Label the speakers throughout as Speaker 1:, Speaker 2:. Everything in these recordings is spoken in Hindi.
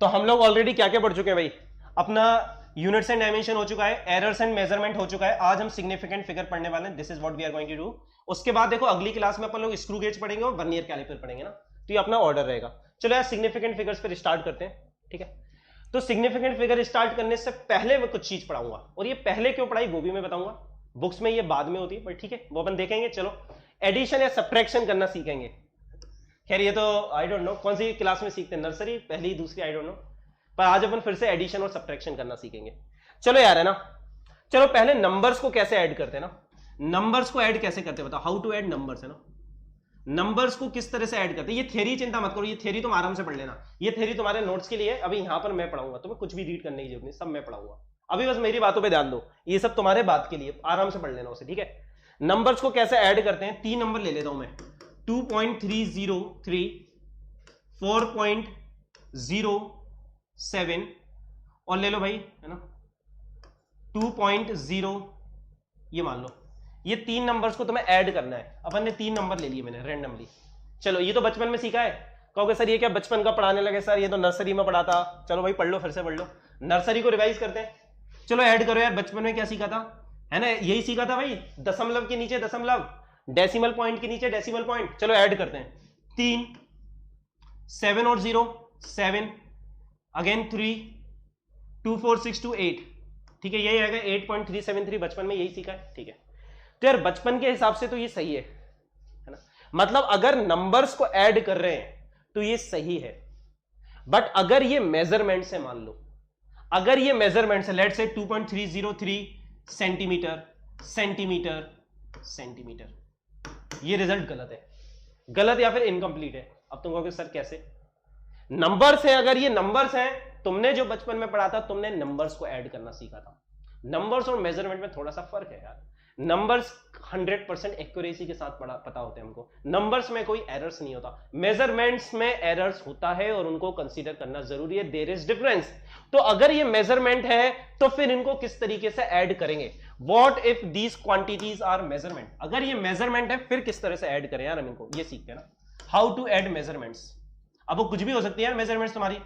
Speaker 1: तो हम लोग ऑलरेडी क्या क्या पढ़ चुके हैं भाई, अपना यूनिट्स एंड डायमेंशन हो चुका है, एरर्स एंड मेजरमेंट हो चुका है, आज हम सिग्निफिकेंट फिगर पढ़ने वाले हैं, this is what we are going to do. उसके बाद देखो अगली क्लास में अपन लोग स्क्रू गेज पढ़ेंगे और वर्नियर कैलिपर पढ़ेंगे ना, तो ये अपना ऑर्डर रहेगा। चलो यार सिग्निफिकेंट फिगर्स पर स्टार्ट करते हैं, ठीक है। तो सिग्निफिकेंट फिगर स्टार्ट करने से पहले मैं कुछ चीज पढ़ाऊंगा, और ये पहले क्यों पढ़ाई वो भी मैं बताऊंगा, बुक्स में ये बाद में होती है, पर ठीक है वो अपन देखेंगे। चलो एडिशन या सब्ट्रैक्शन करना सीखेंगे। खैर ये तो आई डोंट नो कौन सी क्लास में सीखते हैं, नर्सरी पहली दूसरी आई डोंट नो, पर आज अपन फिर से एडिशन और सब्ट्रैक्शन करना सीखेंगे। चलो यार है ना, चलो पहले नंबर्स को कैसे ऐड करते हैं ना, नंबर्स को ऐड कैसे करते हैं बताओ, हाउ टू ऐड नंबर्स है ना, नंबर्स को किस तरह से ऐड करते हैं। ये थ्योरी चिंता मत करो, ये थ्योरी तुम आराम से पढ़ लेना, ये थ्योरी तुम्हारे नोट्स के लिए है, अभी यहां पर मैं पढ़ाऊंगा, तुम्हें कुछ भी रीड करने की जरूरत नहीं, सब मैं पढ़ाऊंगा, अभी बस मेरी बातों पे ध्यान दो, ये सब तुम्हारे बात के लिए, आराम से पढ़ लेना उसे, ठीक है। नंबर्स को कैसे ऐड करते हैं, 3 नंबर ले लेता हूं मैं, 2.303, 4.07 और ले लो भाई है ना 2.0, ये मान लो, ये 3 नंबर्स को तुम्हें ऐड करना है। अपन ने 3 नंबर ले लिए मैंने रैंडमली। चलो ये तो बचपन में सीखा है, कहोगे सर ये क्या बचपन का पढ़ाने लगे सर, ये तो नर्सरी में पढ़ा था। चलो भाई पढ़ लो, फिर से पढ़ लो, नर्सरी को रिवाइज करते हैं। चलो ऐड करो यार, बचपन में क्या सीखा था, है ना, यही सीखा था भाई, दशमलव के नीचे दशमलव, डेसिमल पॉइंट के नीचे डेसिमल पॉइंट। चलो ऐड करते हैं, 3, 7 और 0 7, अगेन 3, 2 4 6 2 8, ठीक है, यही आएगा 8.373, बचपन में यही सीखा है, ठीक है। तो यार बचपन के हिसाब से तो ये सही है ना, मतलब अगर नंबर्स को ऐड कर रहे हैं तो ये सही है, बट अगर ये मेजरमेंट से मान लो, अगर ये मेजरमेंट से let's say 2.303 centimetre centimetre centimetre, ये रिजल्ट गलत है, गलत या फिर इनकम्प्लीट है। अब तुम कहोगे सर कैसे, नंबर्स हैं, अगर ये नंबर्स हैं, तुमने जो बचपन में पढ़ा था तुमने नंबर्स को ऐड करना सीखा था, नंबर्स और मेजरमेंट में थोड़ा सा फर्क है यार। नंबर्स 100% एक्यूरेसी के साथ पता होते हैं हमको, नंबर्स में कोई एरर्स नहीं होता, मेजरमेंट्स में एरर्स होता है और उनको कंसीडर करना जरूरी है, देयर इज डिफरेंस। तो अगर ये मेजरमेंट है तो फिर इनको किस तरीके से ऐड करेंगे, what if these quantities R measurement, अगर ये मेजरमेंट है फिर किस तरह से ऐड करें यार, हम इनको ये सीखते हैं ना, हाउ टू ऐड मेजरमेंट्स। अब वो कुछ भी हो सकती है यार मेजरमेंट्स, तुम्हारी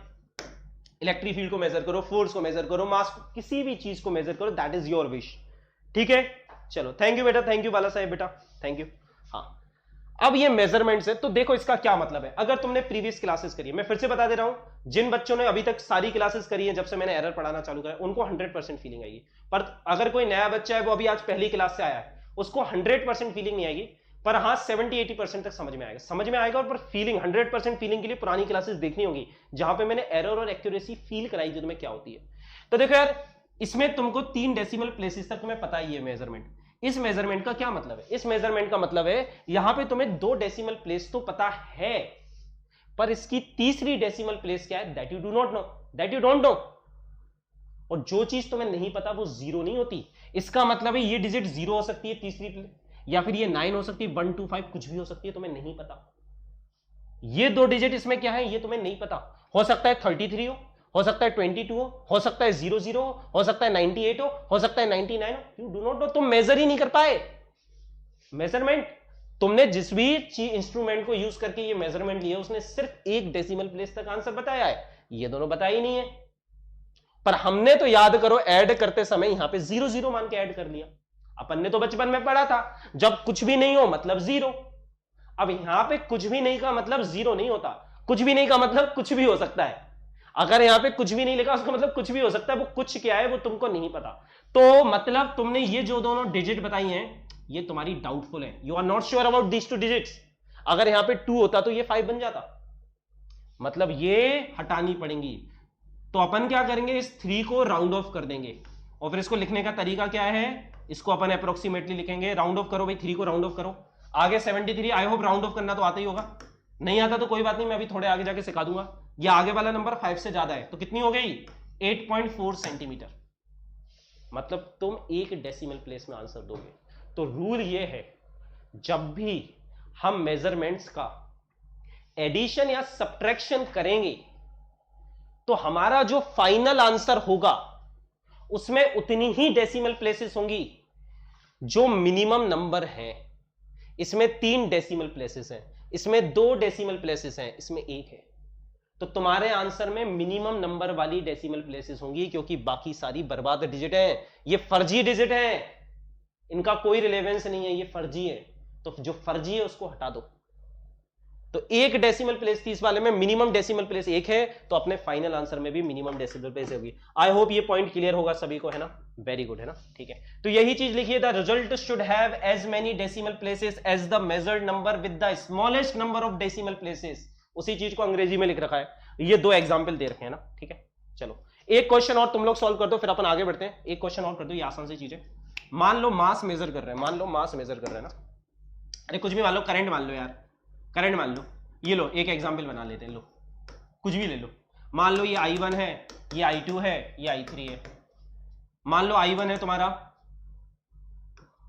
Speaker 1: इलेक्ट्रिक फील्ड को मेजर करो, फोर्स को मेजर करो, मास, किसी भी चीज को मेजर करो, दैट इज योर विश, ठीक है। चलो थैंक यू बेटा, थैंक यू बाला साहेब बेटा, थैंक यू। हाँ अब ये मेजरमेंट्स है, तो देखो इसका क्या मतलब है, अगर तुमने प्रीवियस क्लासेस करी है, मैं फिर से बता दे रहा हूं, जिन बच्चों ने अभी तक सारी क्लासेस करी है जब से मैंने एरर पढ़ाना चालू करा उनको 100% फीलिंग आएगी, पर अगर कोई नया बच्चा है वो अभी आज पहली क्लास से आया है, उसको 100% फीलिंग नहीं आएगी, पर हाँ 70-80% तक समझ में आएगा और पर फीलिंग 100% फीलिंग के लिए पुरानी क्लासेस देखनी होगी जहां पे मैंने एरर और एक्यूरेसी फील कराई थी तुम्हें क्या होती है। तो देखो यार इसमें तुमको 3 डेसिमल प्लेसेस तक तुम्हें पता ही है मेजरमेंट, इस मेजरमेंट का क्या मतलब है, इस मेजरमेंट का मतलब है यहां पे तुम्हें 2 डेसिमल प्लेस तो पता है, पर इसकी तीसरी डेसिमल प्लेस क्या है, that you do not know, that you don't know, और जो चीज तुम्हें नहीं पता वो जीरो नहीं होती, इसका मतलब है ये डिजिट 0 हो सकती है तीसरी, या फिर ये 9 हो सकती है, 1 2 5 कुछ भी हो सकती है, तुम्हें नहीं पता, ये 2 डिजिट इसमें क्या है ये तुम्हें नहीं पता, हो सकता है 33 हो सकता है 22 हो सकता है 00 हो सकता है 98 हो सकता है 99 हो, यू डू नॉट नो, तुम मेजर ही नहीं कर पाए। मेजरमेंट तुमने जिस भी इंस्ट्रूमेंट को यूज करके ये मेजरमेंट लिया उसने सिर्फ 1 डेसिमल प्लेस तक आंसर बताया है, ये दोनों बताया ही नहीं है, पर हमने तो याद करो ऐड करते समय यहां पे 00 मान के ऐड कर लिया, अपन ने तो बचपन में पढ़ा था जब कुछ भी नहीं हो मतलब 0, अब यहां पे कुछ भी नहीं का मतलब 0 नहीं होता, कुछ भी नहीं का मतलब कुछ भी हो सकता है, अगर यहां पे कुछ भी नहीं लिखा उसका मतलब कुछ भी हो सकता है, वो कुछ क्या है वो तुमको नहीं पता, तो मतलब तुमने ये जो दोनों डिजिट बताई हैं ये तुम्हारी डाउटफुल है, you are not sure about these 2 digits, अगर यहां पे 2 होता तो ये 5 बन जाता, मतलब ये हटानी पड़ेंगी, तो अपन क्या करेंगे इस 3 को राउंड ऑफ कर देंगे, और फिर इसको लिखने का तरीका क्या है, इसको अपन अप्रोक्सीमेटली लिखेंगे, राउंड ऑफ करो भाई, 3 को राउंड ऑफ करो, आगे 73, आई होप राउंड ऑफ करना तो आता ही होगा, नहीं आता तो कोई बात नहीं मैं अभी थोड़े आगे जाके सिखा दूंगा, ये आगे वाला नंबर 5 से ज्यादा है तो कितनी हो गई 8.4 सेंटीमीटर, मतलब तुम 1 डेसिमल प्लेस में आंसर दोगे। तो रूल ये है जब भी हम मेजरमेंट्स का एडिशन या सब्ट्रैक्शन करेंगे तो हमारा जो फाइनल आंसर होगा उसमें उतनी ही डेसिमल प्लेसेस होंगी जो मिनिमम नंबर है, इसमें 3 डेसिमल प्लेसेस हैं, इसमें 2 डेसिमल प्लेसेस हैं, इसमें 1 है, तो तुम्हारे आंसर में मिनिमम नंबर वाली डेसिमल प्लेसेस होंगी, क्योंकि बाकी सारी बर्बाद डिजिट हैं, ये फर्जी डिजिट हैं, इनका कोई रिलेवेंस नहीं है, ये फर्जी है। तो जो फर्जी है उसको हटा दो। तो एक डेसिमल प्लेस थी इस वाले में, मिनिमम डेसिमल प्लेस एक है, तो अपने फाइनल आंसर में भी मिनिमम डेसिमल प्लेस होगी। आई होप ये पॉइंट क्लियर होगा सभी को, है ना? वेरी गुड, है ना? ठीक है, तो यही चीज लिखिए, the result should have as many decimal places as the measured number with the smallest number of decimal places. उसी चीज को अंग्रेजी में लिख रखा है, ये दो एग्जाम्पल दे रखे हैं ना। ठीक है, चलो एक क्वेश्चन और तुम लोग सॉल्व कर दो, फिर अपन आगे बढ़ते हैं। एक क्वेश्चन और कर दो, ये आसान सी चीज है। मान लो मास मेजर कर रहे हैं, मान लो मास मेजर कर रहे हैं ना, अरे कुछ भी मान लो, करंट मान लो यार, करंट मान लो, ये लो एक एग्जांपल बना लेते हैं, लो कुछ भी ले लो। मान लो ये I1 है, ये I2 है, ये I3 है। मान लो I1 है तुम्हारा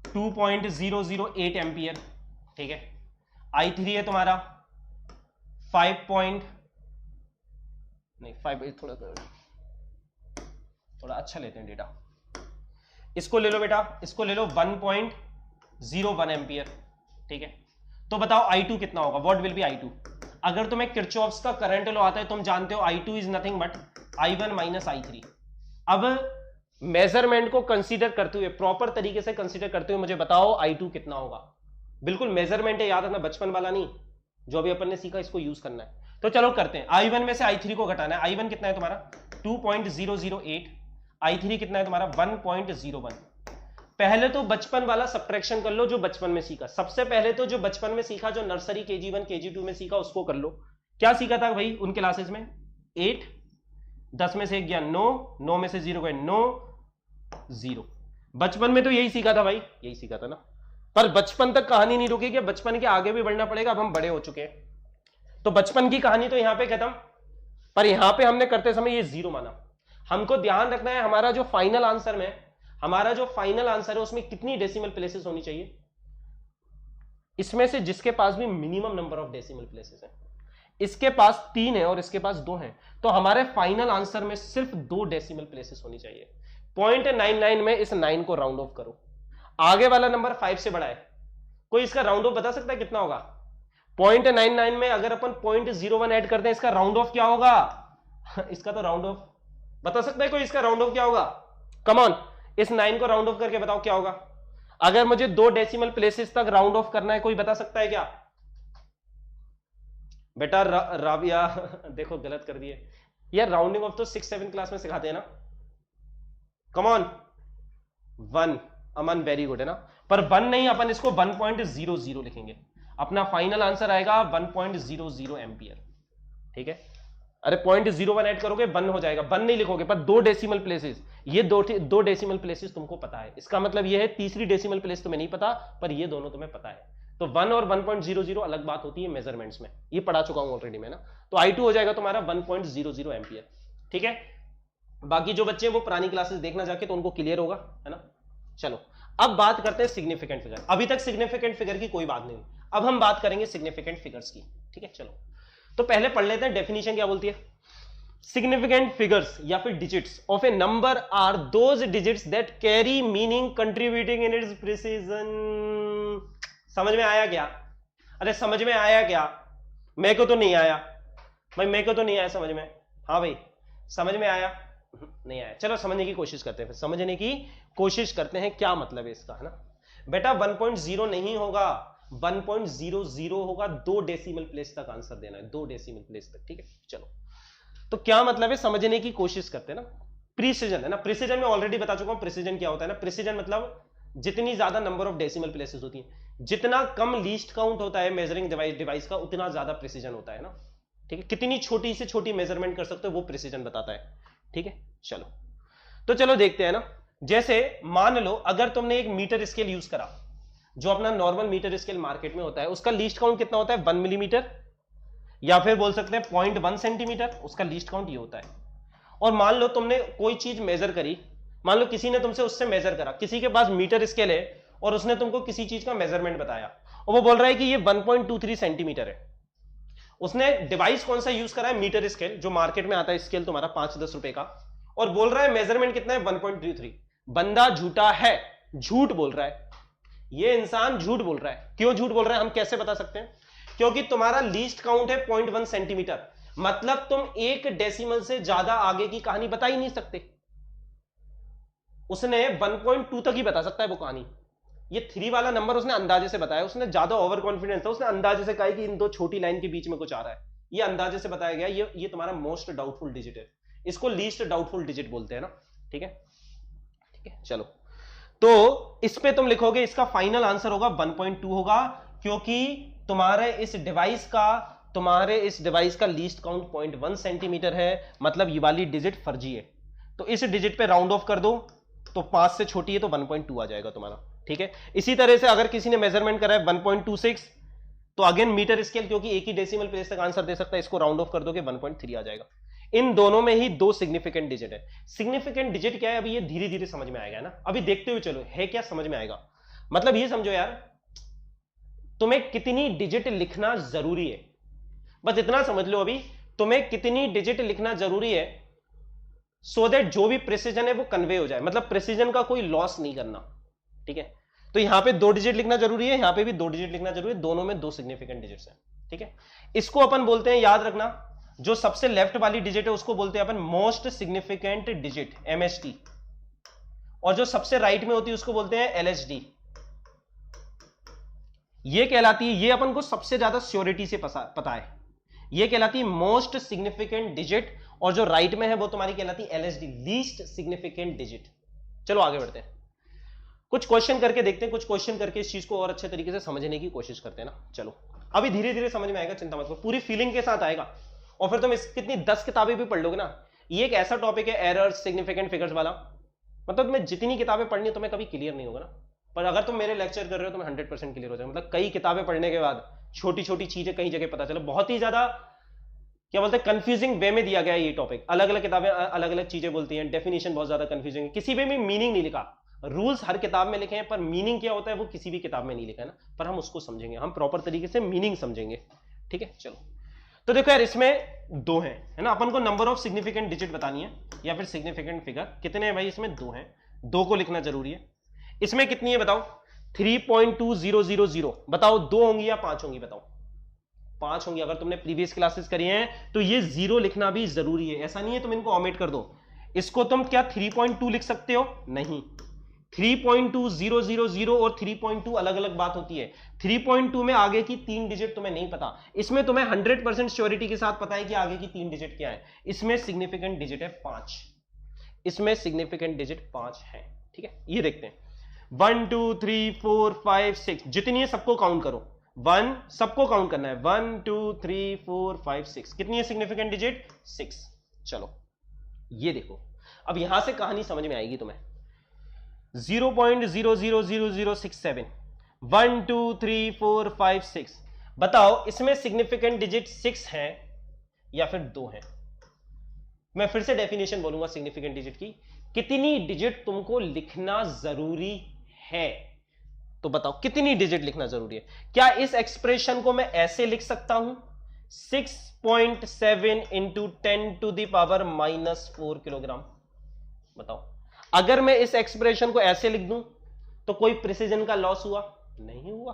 Speaker 1: 2.008 एम्पियर, ठीक है। I3 है तुम्हारा 5 थोड़ा अच्छा लेते हैं डेटा, इसको ले लो बेटा, इसको ले लो 1.01 एम्पियर, ठीक है। तो बताओ I2 कितना होगा, व्हाट विल बी I2? अगर तुम्हें किरचॉफ्स का करंट लॉ आता है, तुम जानते हो I2 is nothing but I1 minus I3। अब मेजरमेंट को कंसीडर करते हुए, प्रॉपर तरीके से कंसीडर करते हुए मुझे बताओ I2 कितना होगा। बिल्कुल मेजरमेंट है, याद रखना, बचपन वाला नहीं, जो अभी अपन ने सीखा इसको यूज करना है। तो चलो करते हैं, I1 में से I3 को घटाना है। I1 कितना है तुम्हारा 2.008, I3 कितना है तुम्हारा 1.01। पहले तो बचपन वाला सब्ट्रैक्शन कर लो, जो बचपन में सीखा। सबसे पहले तो जो बचपन में सीखा, जो नर्सरी KG1 KG2 में सीखा, उसको कर लो। क्या सीखा था भाई उन क्लासेस में? 8, 10 में से 1 गया 9, 9 में से 0 गए 9, 0। बचपन में तो यही सीखा था भाई, यही सीखा था ना। पर बचपन तक कहानी नहीं रुकेगी, बचपन के आगे भी बढ़ना पड़ेगा। अब हम बड़े हो चुके हैं, तो बचपन की कहानी तो यहां पे खत्म। पर यहां पे हमने करते समय ये 0 माना। हमको ध्यान रखना है, हमारा जो फाइनल आंसर में, हमारा जो फाइनल आंसर है उसमें कितनी डेसिमल प्लेसेस होनी चाहिए, इसमें से जिसके पास भी minimum number of decimal places है। इसके पास 3 है और इसके पास 2 हैं, तो हमारे फाइनल आंसर में सिर्फ 2 डेसिमल प्लेसेस होनी चाहिए। 0.99 में इस 9 को राउंड ऑफ करो। आगे वाला नंबर 5 से बड़ा है, कोई इसका राउंड ऑफ बता सकता है कितना होगा? 0.99 में अगर अपन 0.01 ऐड करते हैं, इसका राउंड ऑफ क्या होगा? इसका तो राउंड ऑफ बता सकता है कोई, इसका राउंड ऑफ क्या होगा? कम ऑन, इस 9 को राउंड ऑफ करके बताओ क्या होगा। अगर मुझे 2 डेसिमल प्लेसेस तक राउंड ऑफ करना है, कोई बता सकता है क्या? बेटा राबिया देखो गलत कर दिए यार, राउंडिंग ऑफ तो 6-7 क्लास में सिखाते हैं ना। Come on 1, Aman very good, है ना। पर 1 नहीं, अपन इसको 1.00 लिखेंगे। अपना फाइनल आंसर आएगा 1.00 एम्पियर, ठीक है। अरे 0.01 ऐड करोगे 1 हो जाएगा, 1 नहीं लिखोगे, पर 2 डेसिमल प्लेसेस, ये 2 डेसिमल प्लेसेस तुमको पता है। इसका मतलब ये है तीसरी डेसिमल प्लेस तुम्हें नहीं पता, पर ये दोनों तुम्हें पता है। तो 1 और 1.00 अलग बात होती है मेजरमेंट्स में, ये पढ़ा चुका हूं ऑलरेडी मैं ना। तो I2 हो जाएगा तुम्हारा 1.00 एम्पियर, ठीक है। बाकी जो बच्चे हैं वो पुरानी क्लासेस देखना जाके, तो उनको क्लियर होगा, है ना। चलो अब बात करते हैं सिग्निफिकेंट फिगर। अभी तक सिग्निफिकेंट फिगर की कोई बात नहीं, अब हम बात करेंगे सिग्निफिकेंट फिगर्स की, ठीक है। चलो तो पहले पढ़ लेते हैं डेफिनेशन क्या बोलती है। सिग्निफिकेंट फिगर्स या फिर digits of a number are those digits that carry meaning contributing in its precision. समझ में आया क्या? अरे समझ में आया क्या? मेरे को तो नहीं आया भाई, मेरे को तो नहीं आया समझ में। हाँ भाई समझ में आया? नहीं आया। चलो समझने की कोशिश करते हैं, फिर समझने की कोशिश करते हैं क्या मतलब है इसका, है ना। बेटा 1.0 नहीं होगा, 1.00 होगा। 2 डेसिमल प्लेस तक आंसर देना है, 2 डेसिमल प्लेस तक, ठीक है। चलो तो क्या मतलब है समझने की कोशिश करते हैं ना। प्रिसीजन है ना, प्रिसीजन में ऑलरेडी बता चुका हूं प्रिसीजन क्या होता है ना। प्रिसीजन मतलब जितनी ज्यादा नंबर ऑफ डेसिमल प्लेसेस होती हैं, जितना कम लीस्ट काउंट होता है मेजरिंग डिवाइस का, उतना ज्यादा प्रिसीजन होता है ना, ठीक है। कितनी छोटी से छोटी मेजरमेंट कर सकते हो वो प्रिसीजन बताता है, ठीक है। चलो तो चलो देखते हैं ना। जैसे मान लो अगर तुमने एक मीटर स्केल यूज करा, जो अपना नॉर्मल मीटर स्केल मार्केट में होता है, उसका लीस्ट काउंट कितना होता है 1 मिलीमीटर, या फिर बोल सकते हैं 0.1 सेंटीमीटर, उसका लीस्ट काउंट ये होता है। और मान लो तुमने कोई चीज मेजर करी, मान लो किसी ने तुमसे उससे मेजर करा, किसी के पास मीटर स्केल है और उसने तुमको किसी चीज का मेजरमेंट बताया और वो बोल रहा है कि ये 1.23 सेंटीमीटर है। उसने डिवाइस कौन सा यूज करा है? मीटर स्केल, जो मार्केट में आता है स्केल तुम्हारा 5-10 रुपए का, और बोल रहा है मेजरमेंट कितना है 1.33। बंदा झूठा है, झूठ बोल रहा है, ये इंसान झूठ बोल रहा है। क्यों झूठ बोल रहा है हम कैसे बता सकते हैं? क्योंकि तुम्हारा लीस्ट काउंट है 0.1 सेंटीमीटर, मतलब तुम एक डेसिमल से ज्यादा आगे की कहानी बता ही नहीं सकते। उसने 1.2 तक ही बता सकता है वो कहानी। ये 3 वाला नंबर उसने अंदाजे से बताया, उसने ज्यादा ओवर कॉन्फिडेंस था, उसने अंदाजे से कहा कि इन दो छोटी लाइन के बीच में कुछ आ रहा है, ये अंदाजे से बताया गया। ये तुम्हारा मोस्ट डाउटफुल डिजिट है, इसको लीस्ट डाउटफुल डिजिट बोलते हैं ना। ठीक है, ठीक है, चलो। तो इस पे तुम लिखोगे, इसका फाइनल आंसर होगा 1.2 होगा, क्योंकि तुम्हारे इस डिवाइस का लीस्ट काउंट 0.1 सेंटीमीटर है, मतलब ये वाली डिजिट फर्जी है। तो इस डिजिट पे राउंड ऑफ कर दो, तो 5 से छोटी है तो 1.2 आ जाएगा तुम्हारा। ठीक है, इसी तरह से अगर किसी ने मेजरमेंट करा है 1.26, तो अगेन मीटर स्केल, क्योंकि एक ही डेसिमल प्लेस तक आंसर दे सकता है, इसको राउंड ऑफ कर दोगे 1.3 आ जाएगा। इन दोनों में ही दो सिग्निफिकेंट डिजिट है। सिग्निफिकेंट डिजिट क्या है, अभी ये धीरे धीरे समझ में आएगा ना, अभी देखते हुए चलो है क्या समझ में आएगा। मतलब ये समझो यार, तुम्हें कितनी डिजिट लिखना जरूरी है, बस इतना समझ लो अभी, तुम्हें कितनी डिजिट लिखना जरूरी है, सो दैट जो भी प्रिसीजन है वो कन्वे हो जाए, मतलब प्रिसीजन का कोई लॉस नहीं करना। ठीक है, तो यहां पे 2 डिजिट लिखना जरूरी है, यहां पे भी 2 डिजिट लिखना जरूरी है, दोनों में 2 सिग्निफिकेंट डिजिट्स हैं। ठीक है, इसको अपन बोलते हैं, याद रखना, जो सबसे लेफ्ट वाली डिजिट है उसको बोलते हैं अपन मोस्ट सिग्निफिकेंट डिजिट, एमएसडी, और जो सबसे राइट में होती है उसको बोलते हैं एलएचडी। ये कहलाती है, ये अपन को सबसे ज्यादा श्योरिटी से पता है, ये कहलाती है मोस्ट सिग्निफिकेंट डिजिट, और जो राइट में है वो तुम्हारी कहलाती है एलएचडी, लीस्ट सिग्निफिकेंट डिजिट। चलो आगे बढ़ते हैं, कुछ क्वेश्चन करके देखते हैं, कुछ क्वेश्चन करके इस चीज को और अच्छे तरीके से समझने की कोशिश करते हैं ना। चलो अभी धीरे धीरे समझ में आएगा, चिंता मत करो, पूरी फीलिंग के साथ आएगा, और फिर तुम इस कितनी 10 किताबें भी पढ़ लोगे ना। ये एक ऐसा टॉपिक है एरर्स सिग्निफिकेंट फिगर्स वाला, मतलब तुम्हें जितनी किताबें पढ़नी है तुम्हें कभी क्लियर नहीं होगा ना, पर अगर तुम मेरे लेक्चर कर रहे हो तुम्हें 100% क्लियर हो जाएगा। मतलब कई किताबें पढ़ने के बाद छोटी छोटी चीजें कई जगह पता चले, बहुत ही ज्यादा क्या बोलते हैं कंफ्यूजिंग वे में दिया गया है ये टॉपिक, अलग अलग किताबें अलग अलग चीजें बोलती हैं, डेफिनेशन बहुत ज्यादा कंफ्यूजिंग है, किसी में भी मीनिंग नहीं लिखा, रूल्स हर किताब में लिखे हैं पर मीनिंग क्या होता है वो किसी भी किताब में नहीं लिखा है ना, पर हम उसको समझेंगे, हम प्रॉपर तरीके से मीनिंग समझेंगे। ठीक है, चलो तो देखो यार, इसमें 2 हैं, है ना, अपन को नंबर ऑफ सिग्निफिकेंट डिजिट बतानी है या फिर सिग्निफिकेंट फिगर कितने हैं भाई, इसमें 2 हैं, 2 को लिखना जरूरी है। इसमें कितनी है बताओ, 3.2000, बताओ 2 होंगी या 5 होंगी, बताओ 5 होंगी। अगर तुमने प्रीवियस क्लासेस करी हैं तो ये 0 लिखना भी जरूरी है, ऐसा नहीं है तुम इनको ओमिट कर दो। इसको तुम क्या 3.2 लिख सकते हो, नहीं, 3.2000 और 3.2 अलग अलग बात होती है। 3.2 में आगे की 3 डिजिट तुम्हें नहीं पता, इसमें तुम्हें 100% श्योरिटी के साथ पता है कि आगे की 3 डिजिट क्या है। इसमें सिग्निफिकेंट डिजिट है 5, इसमें सिग्निफिकेंट डिजिट 5 है। ठीक है, ये देखते हैं, 1 2 3 4 5 6, जितनी है सबको काउंट करो, 1 सबको काउंट करना है, 1 2 3 4 5 6, कितनी है सिग्निफिकेंट डिजिट, 6। चलो ये देखो, अब यहां से कहानी समझ में आएगी तुम्हें, 0.000067, 1 2 3 4 5 6, बताओ इसमें सिग्निफिकेंट डिजिट 6 है या फिर 2 है। मैं फिर से डेफिनेशन बोलूंगा सिग्निफिकेंट डिजिट की, कितनी डिजिट तुमको लिखना जरूरी है, तो बताओ कितनी डिजिट लिखना जरूरी है। क्या इस एक्सप्रेशन को मैं ऐसे लिख सकता हूं, 6.7 इंटू 10⁻⁻4 किलोग्राम, बताओ अगर मैं इस एक्सप्रेशन को ऐसे लिख दूं तो कोई प्रिसीजन का लॉस हुआ, नहीं हुआ,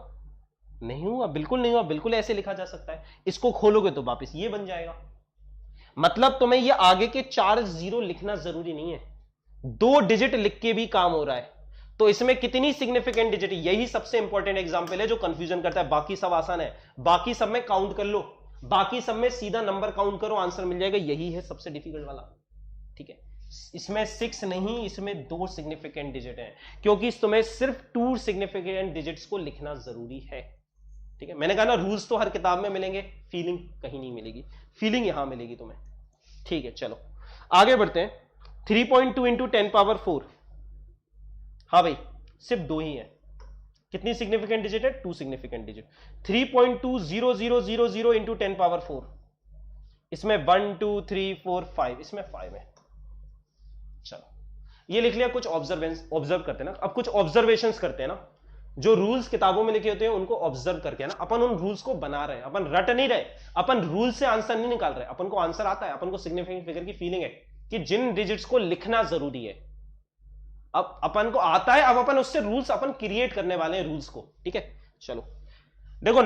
Speaker 1: नहीं हुआ, बिल्कुल नहीं हुआ, बिल्कुल ऐसे लिखा जा सकता है। इसको खोलोगे तो वापस ये बन जाएगा, मतलब तुम्हें ये आगे के 4 0 लिखना जरूरी नहीं है, 2 डिजिट लिख के भी काम हो रहा है। तो इसमें कितनी सिग्निफिकेंट डिजिट, यही सबसे इंपॉर्टेंट एग्जांपल है जो कंफ्यूजन करता है, बाकी सब आसान है, बाकी सब में काउंट कर लो, बाकी सब में सीधा नंबर काउंट करो आंसर मिल जाएगा, यही है सबसे डिफिकल्ट वाला। ठीक है, इसमें 6 नहीं, इसमें 2 सिग्निफिकेंट डिजिट हैं, क्योंकि तुम्हें सिर्फ 2 सिग्निफिकेंट डिजिट्स को लिखना जरूरी है। ठीक है, मैंने कहा ना रूल्स तो हर किताब में मिलेंगे, फीलिंग कहीं नहीं मिलेगी, फीलिंग यहां मिलेगी तुम्हें। ठीक है, चलो आगे बढ़ते हैं, 3.2 इंटू 10⁻4, हाँ भाई सिर्फ 2 ही है, कितनी सिग्निफिकेंट डिजिट है, 2 सिग्निफिकेंट डिजिट। 3.20000 इंटू 10⁻4, इसमें 1 2 3 4 5, इसमें 5 है। चलो ये लिख लिया, कुछ ऑब्जर्व करते हैं ना, अब कुछ ऑब्जर्वेशंस करते हैं ना, जो रूल्स किताबों में लिखे होते हैं उनको ऑब्जर्व करके ना अपन उन रूल्स को बना रहे हैं, अपन रट नहीं रहे, अपन रूल से आंसर नहीं निकाल रहे, अपन को आंसर आता है, अपन को सिग्निफिकेंट फिगर की फीलिंग है कि जिन डिजिट्स को लिखना जरूरी है, अब अपन को आता है, अब अपन उससे रूल्स अपन क्रिएट करने वाले हैं रूल्स को। ठीक है, चलो देखो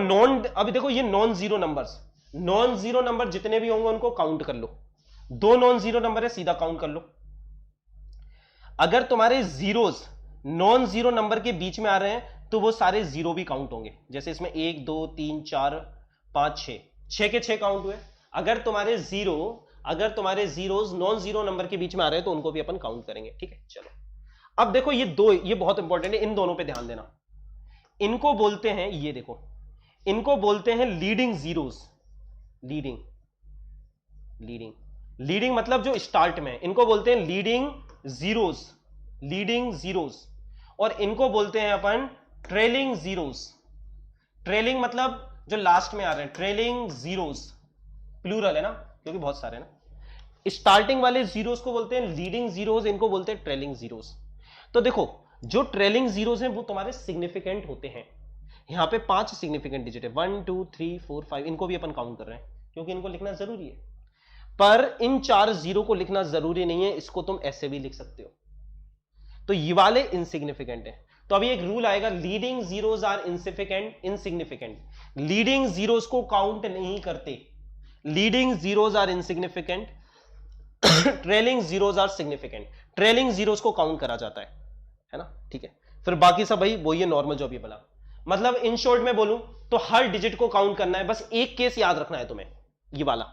Speaker 1: अभी देखो ये non zero numbers, non zero number जितने भी होंगे उनको काउंट कर लो। 2 नॉन जीरो नंबर है, सीधा काउंट कर लो। अगर तुम्हारे जीरोज नॉन जीरो नंबर के बीच में आ रहे हैं तो वो सारे जीरो भी काउंट होंगे। जैसे इसमें 1 2 3 4 5 6, 6 के 6 काउंट हुए। अगर तुम्हारे जीरोज नॉन जीरो नंबर के बीच में आ रहे हैं तो उनको भी अपन काउंट करेंगे। ठीक है, चलो अब देखो ये बहुत इंपॉर्टेंट है, इन दोनों पे ध्यान देना। इनको बोलते हैं, ये देखो, इनको बोलते हैं लीडिंग जीरोज। लीडिंग मतलब जो स्टार्ट में, इनको बोलते हैं लीडिंग जीरोज। और इनको बोलते हैं अपन ट्रेलिंग जीरोज। ट्रेलिंग मतलब जो लास्ट में आ रहे हैं, ट्रेलिंग जीरोज, प्लूरल है ना क्योंकि बहुत सारे हैं ना। स्टार्टिंग वाले जीरोज को बोलते हैं लीडिंग जीरोज, इनको बोलते हैं ट्रेलिंग जीरोज। तो देखो जो ट्रेलिंग जीरोज हैं वो तुम्हारे सिग्निफिकेंट होते हैं। यहां पे 5 सिग्निफिकेंट डिजिट है, 1 2 3 4 5, इनको भी अपन काउंट कर रहे हैं क्योंकि इनको लिखना जरूरी है। पर इन 4 जीरो को लिखना जरूरी नहीं है, इसको तुम ऐसे भी लिख सकते हो। तो ये वाले इनसिग्निफिकेंट है। तो अभी एक रूल आएगा, leading zeros are insignificant. Leading zeros को काउंट नहीं करते, leading zeros are insignificant, trailing zeros are significant. Trailing zeros को काउंट करा जाता है ना। ठीक है, फिर बाकी सब भाई वही है नॉर्मल जो भी बोला। मतलब इन शॉर्ट में बोलूं तो हर डिजिट को काउंट करना है, बस एक केस याद रखना है तुम्हें, ये वाला।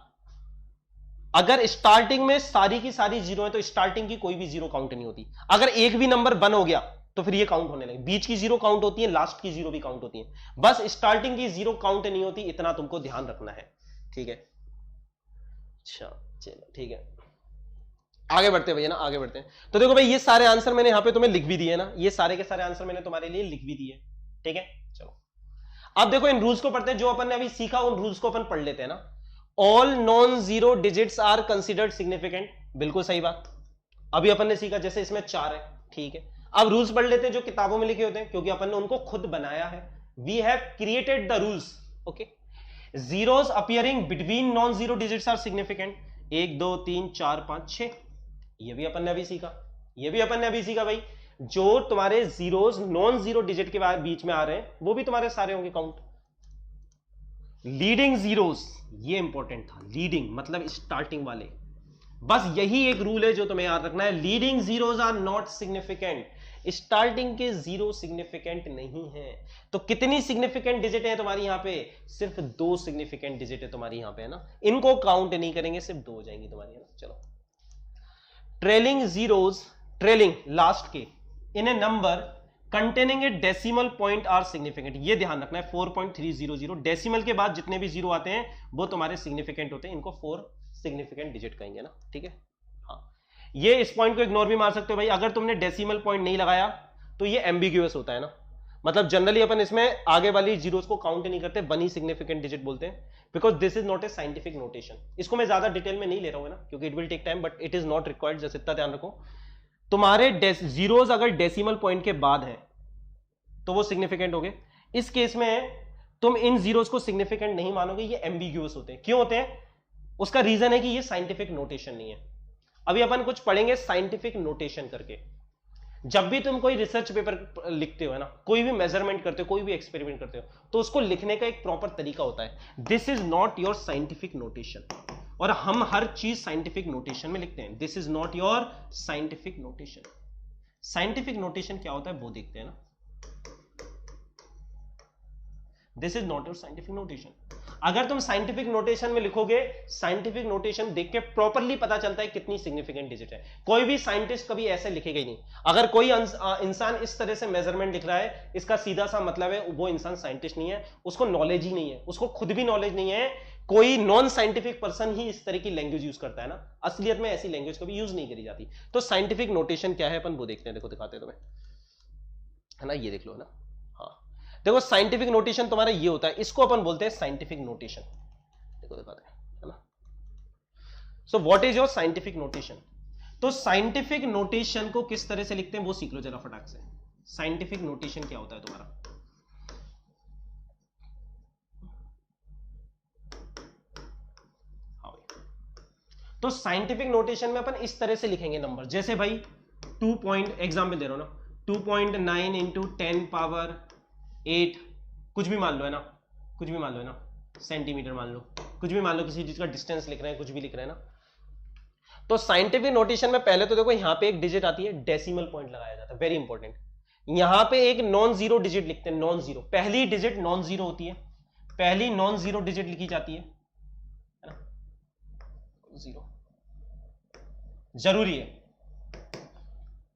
Speaker 1: अगर स्टार्टिंग में सारी की सारी जीरो है तो स्टार्टिंग की कोई भी जीरो काउंट नहीं होती। अगर एक भी नंबर बन हो गया तो फिर ये काउंट होने लगे। बीच की जीरो काउंट होती है, लास्ट की जीरो भी काउंट होती है, बस स्टार्टिंग की जीरो काउंट नहीं होती, इतना तुमको ध्यान रखना है। ठीक है, अच्छा चलो ठीक है, आगे बढ़ते हैं भैया ना, आगे बढ़ते हैं। तो देखो भाई ये सारे आंसर मैंने यहां पे तुम्हें लिख भी दिए ना, ये सारे के सारे आंसर मैंने तुम्हारे लिए लिख भी दिए। ठीक है, चलो अब देखो इन रूल्स को पढ़ते हैं, जो अपन ने अभी सीखा उन रूल्स को अपन पढ़ लेते हैं ना। All non zero digits are considered significant, बिल्कुल सही बात। अभी अपन ने सीखा, जैसे इसमें 4 है, ठीक है। अब रूल्स पढ़ लेते हैं जो किताबों में लिखे होते हैं, क्योंकि अपन ने उनको खुद बनाया है। We have created the rules. Okay, zeros appearing between non zero digits are significant, 1 2 3 4 5 6, ये भी अपन ने अभी सीखा भाई। जो तुम्हारे जीरोस नॉन जीरो डिजिट के बीच में आ रहे हैं वो भी तुम्हारे सारे होंगे काउंट। लीडिंग जीरोस, ये इंपॉर्टेंट था, लीडिंग मतलब स्टार्टिंग वाले। बस यही एक रूल है जो तुम्हें याद रखना है, leading zeros are not significant. Starting के जीरो सिग्निफिकेंट नहीं है। तो कितनी सिग्निफिकेंट डिजिट है तुम्हारी यहां पे? सिर्फ 2 सिग्निफिकेंट डिजिट है तुम्हारी यहां पे, है ना। इनको काउंट नहीं करेंगे, सिर्फ 2 हो जाएंगी तुम्हारी, है ना। चलो, ट्रेलिंग जीरोस, ट्रेलिंग लास्ट के in a number containing a decimal point are significant. ये ध्यान रखना है, 4.300 डेसिमल के बाद जितने भी जीरो आते हैं वो तुम्हारे सिग्निफिकेंट होते हैं, इनको 4 सिग्निफिकेंट डिजिट कहेंगे ना। ठीक है, हाँ, ये इस पॉइंट को इग्नोर भी मार सकते हो भाई। अगर तुमने डेसिमल पॉइंट नहीं लगाया तो ये एम्बिग्यूअस होता है ना, मतलब जनरली अपन इसमें आगे वाली जीरोस को काउंट नहीं करते, बनी सिग्निफिकेंट डिजिट बोलते हैं, because this is not a scientific notation. इसको मैं ज्यादा डिटेल में नहीं ले रहा हूं ना, क्योंकि it will take time, but it is not required. जैसे इतना ध्यान रखो, तुम्हारे जीरोस अगर डेसिमल पॉइंट के बाद है तो वो सिग्निफिकेंट हो गए। इस केस में तुम इन जीरोस को सिग्निफिकेंट नहीं मानोगे, ये एम्बिग्यूअस होते हैं। क्यों होते हैं? उसका रीजन है कि ये साइंटिफिक नोटेशन नहीं है। अभी अपन कुछ पढ़ेंगे साइंटिफिक नोटेशन करके। जब भी तुम कोई रिसर्च पेपर लिखते हो, है ना, कोई भी मेजरमेंट करते हो, कोई भी एक्सपेरिमेंट करते हो, तो उसको लिखने का एक प्रॉपर तरीका होता है। This is not your scientific notation, और हम हर चीज साइंटिफिक नोटेशन में लिखते हैं। This is not your scientific notation. Scientific notation क्या होता है वो देखते हैं ना। This is not your scientific notation. अगर तुम साइंटिफिक नोटेशन में लिखोगे, साइंटिफिक नोटेशन देख के प्रॉपरली पता चलता है कितनी सिग्निफिकेंट डिजिट है। कोई भी साइंटिस्ट कभी ऐसे लिखेगा ही नहीं। अगर कोई इंसान इस तरह से मेजरमेंट लिख रहा है, इसका सीधा सा मतलब है वो इंसान साइंटिस्ट नहीं है, उसको नॉलेज ही नहीं है, उसको खुद भी नॉलेज नहीं है। कोई नॉन साइंटिफिक पर्सन ही इस तरह की लैंग्वेज यूज करता है ना, असलियत में ऐसी लैंग्वेज कभी यूज नहीं करी जाती। तो साइंटिफिक नोटेशन क्या है अपन वो देखते हैं। देखो दिखाते हैं तुम्हें, है ना, ये देख लो, है ना। हाँ देखो, साइंटिफिक नोटेशन तुम्हारा ये होता है, इसको अपन बोलते हैं साइंटिफिक नोटेशन। देखो दिखाते हैं, है ना। So what is your scientific notation? तो साइंटिफिक नोटेशन को किस तरह से लिखते हैं वो सीख लो जरा फटाक से। साइंटिफिक नोटेशन क्या होता है तुम्हारा? हाँ भाई, तो साइंटिफिक नोटेशन में अपन इस तरह से लिखेंगे नंबर। जैसे भाई 2 पॉइंट, एग्जाम्पल दे रहा हूं ना, 2.9 × 10⁻8, कुछ भी मान लो, है ना, कुछ भी मान लो, है ना, सेंटीमीटर मान लो, कुछ भी मान लो, किसी चीज का डिस्टेंस लिख रहे हैं, कुछ भी लिख रहे हैं ना। तो साइंटिफिक नोटेशन में पहले तो देखो यहां पे एक डिजिट आती है, डेसिमल पॉइंट लगाया जाता है, वेरी इंपॉर्टेंट। यहां पे एक नॉन जीरो डिजिट लिखते हैं, नॉन जीरो, पहली डिजिट नॉन जीरो होती है, पहली नॉन जीरो डिजिट लिखी जाती है ना, जीरो जरूरी है,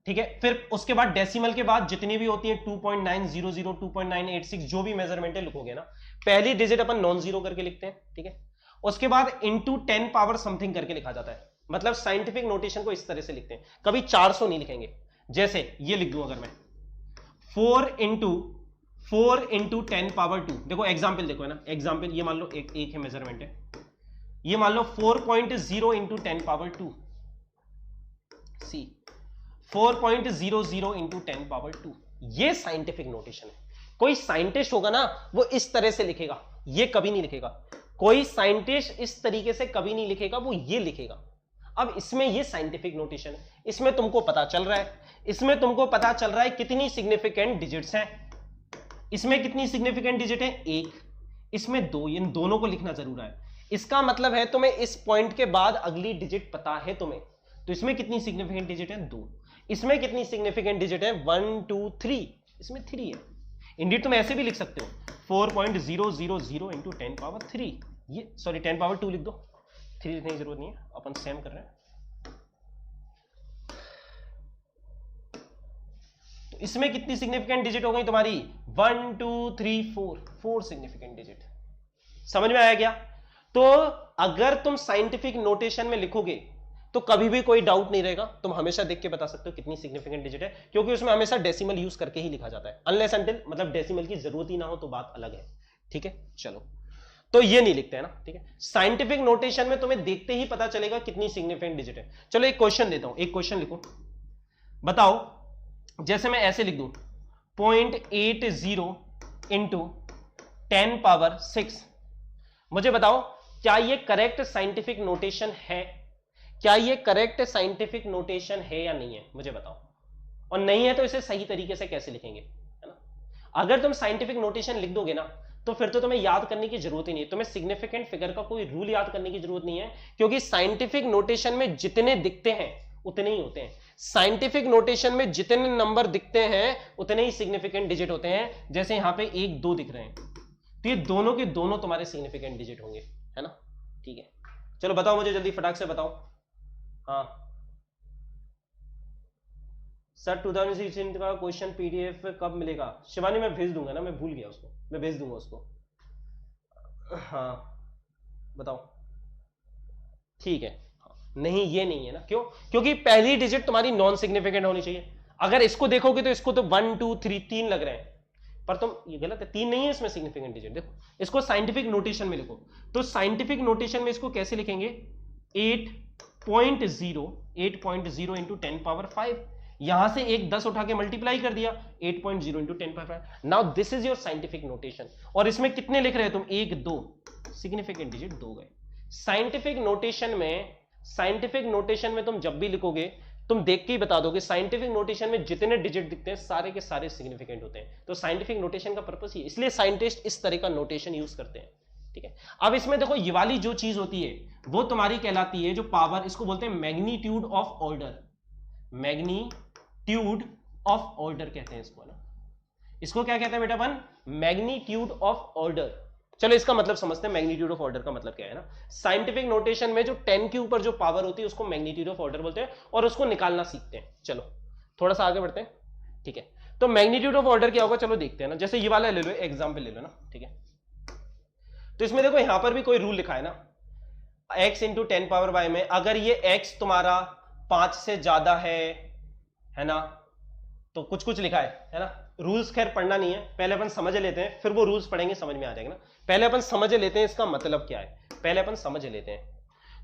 Speaker 1: ठीक है। फिर उसके बाद डेसिमल के बाद जितनी भी होती है 2.900, 2.986 जो भी मेजरमेंट है लिखोगे ना, पहली डिजिट अपन नॉन जीरो करके लिखते हैं, ठीक है। उसके बाद इंटू 10 पावर समथिंग करके लिखा जाता है, मतलब साइंटिफिक नोटेशन को इस तरह से लिखते हैं, कभी 400 नहीं लिखेंगे। जैसे ये लिख दूं अगर मैं 4 इंटू 10 पावर 2, देखो एग्जाम्पल देखो है ना, एग्जाम्पल ये मान लो एक है मेजरमेंट है, ये मान लो 4.0 इंटू 10 पावर 2, सी 4.00 इंटू 10 पावर 2, ये साइंटिफिक नोटेशन है। कोई साइंटिस्ट होगा ना वो इस तरह से लिखेगा, ये कभी नहीं लिखेगा। कोई साइंटिस्ट इस तरीके से कभी नहीं लिखेगा, वो ये लिखेगा। अब इसमें ये साइंटिफिक नोटेशन है, इसमें तुमको पता चल रहा है, इसमें तुमको पता चल रहा है कितनी सिग्निफिकेंट डिजिट्स हैं। इसमें कितनी सिग्निफिकेंट डिजिट है? एक, इसमें दो, इन दोनों को लिखना जरूर है। इसका मतलब है तुम्हें इस पॉइंट के बाद अगली डिजिट पता है तुम्हें, तो इसमें कितनी सिग्निफिकेंट डिजिट है? दो। इसमें कितनी सिग्निफिकेंट डिजिट है? 1 2 3, इसमें 3 है। इंडिड तुम ऐसे भी लिख सकते हो 4.000 इंटू 10 पावर 3, ये सॉरी 10 पावर 2 लिख दो, 3 लिखने की जरूरत नहीं है, अपन सेम कर रहे हैं। तो इसमें कितनी सिग्निफिकेंट डिजिट हो गई तुम्हारी? 1 2 3 4, 4 सिग्निफिकेंट डिजिट। समझ में आया क्या? तो अगर तुम साइंटिफिक नोटेशन में लिखोगे तो कभी भी कोई डाउट नहीं रहेगा, तुम हमेशा देख के बता सकते हो कितनी सिग्निफिकेंट डिजिट है, क्योंकि उसमें हमेशा डेसिमल यूज करके ही लिखा जाता है, अनलेस अनटिल मतलब डेसिमल की जरूरत ही ना हो तो बात अलग है, ठीक है। चलो, तो ये नहीं लिखते हैं ना, ठीक है। साइंटिफिक नोटेशन में तुम्हें देखते ही पता चलेगा कितनी सिग्निफिकेंट डिजिट है। चलो एक क्वेश्चन देता हूं, एक क्वेश्चन लिखो, बताओ, जैसे मैं ऐसे लिख दूं 0.80 इंटू 10 पावर 6, मुझे बताओ क्या ये करेक्ट साइंटिफिक नोटेशन है? क्या ये करेक्ट साइंटिफिक नोटेशन है या नहीं है, मुझे बताओ। और नहीं है तो इसे सही तरीके से कैसे लिखेंगे, है ना। अगर तुम साइंटिफिक नोटेशन लिख दोगे ना तो फिर तो तुम्हें याद करने की जरूरत ही नहीं है, तुम्हें सिग्निफिकेंट फिगर का कोई रूल याद करने की जरूरत नहीं है, क्योंकि साइंटिफिक नोटेशन में जितने दिखते हैं उतने ही होते हैं। साइंटिफिक नोटेशन में जितने नंबर दिखते हैं उतने ही सिग्निफिकेंट डिजिट होते हैं। जैसे यहां पे 1 2 दिख रहे हैं, तो ये दोनों के दोनों तुम्हारे सिग्निफिकेंट डिजिट होंगे, है ना, ठीक है। चलो बताओ मुझे जल्दी फटाक से बताओ। हाँ सर 2016 का क्वेश्चन पीडीएफ कब मिलेगा? शिवानी मैं भेज दूंगा ना, मैं भूल गया उसको, मैं भेज दूंगा उसको। हाँ बताओ, ठीक है। नहीं ये नहीं है ना, क्यों? क्योंकि पहली डिजिट तुम्हारी नॉन सिग्निफिकेंट होनी चाहिए। अगर इसको देखोगे तो इसको तो 1 2 3 3 लग रहे हैं, पर तुम ये गलत है, 3 नहीं है इसमें सिग्निफिकेंट डिजिट। देखो इसको साइंटिफिक नोटेशन में लिखो, तो साइंटिफिक नोटेशन में इसको कैसे लिखेंगे? 8.0 इंटू 10 पावर 5, यहां से एक 10 उठा के मल्टीप्लाई कर दिया, 8.0 into 10 power 5। Now this is your scientific notation. और इसमें कितने लिख रहे हो तुम? 1 2, सिग्निफिकेंट डिजिट 2 गए। साइंटिफिक नोटेशन में तुम जब भी लिखोगे तुम देख के ही बता दोगे, साइंटिफिक नोटेशन में जितने डिजिट दिखते हैं सारे के सारे सिग्निफिकेंट होते हैं। तो साइंटिफिक नोटेशन का पर्पस ही, इसलिए साइंटिस्ट इस तरह का नोटेशन यूज करते हैं, ठीक है। अब इसमें देखो ये वाली जो चीज होती है वो तुम्हारी कहलाती है जो पावर, इसको बोलते हैं magnitude of order. Magnitude of order कहते हैं इसको ना, इसको क्या कहते हैं बेटा अपन? Magnitude of order. चलो इसका मतलब समझते हैं, मैग्नीट्यूड ऑफ ऑर्डर का मतलब क्या है ना। साइंटिफिक नोटेशन में जो 10 के ऊपर जो पावर होती है उसको मैग्नीट्यूड ऑफ ऑर्डर बोलते हैं, और उसको निकालना सीखते हैं। चलो थोड़ा सा आगे बढ़ते हैं, ठीक है। तो मैग्नीट्यूड ऑफ ऑर्डर क्या होगा, चलो देखते हैं ना। जैसे ये वाला ले लो, एग्जाम्पल ले लो ना, ठीक है। तो इसमें देखो यहां पर भी कोई रूल लिखा है ना, x इंटू 10 पावर y में अगर ये x तुम्हारा 5 से ज्यादा है ना, तो कुछ कुछ लिखा है ना। रूल्स खैर पढ़ना नहीं है, पहले अपन समझ लेते हैं, फिर वो रूल्स पढ़ेंगे समझ में आ जाएगा ना। पहले अपन समझ लेते हैं इसका मतलब क्या है, पहले अपन समझ लेते हैं।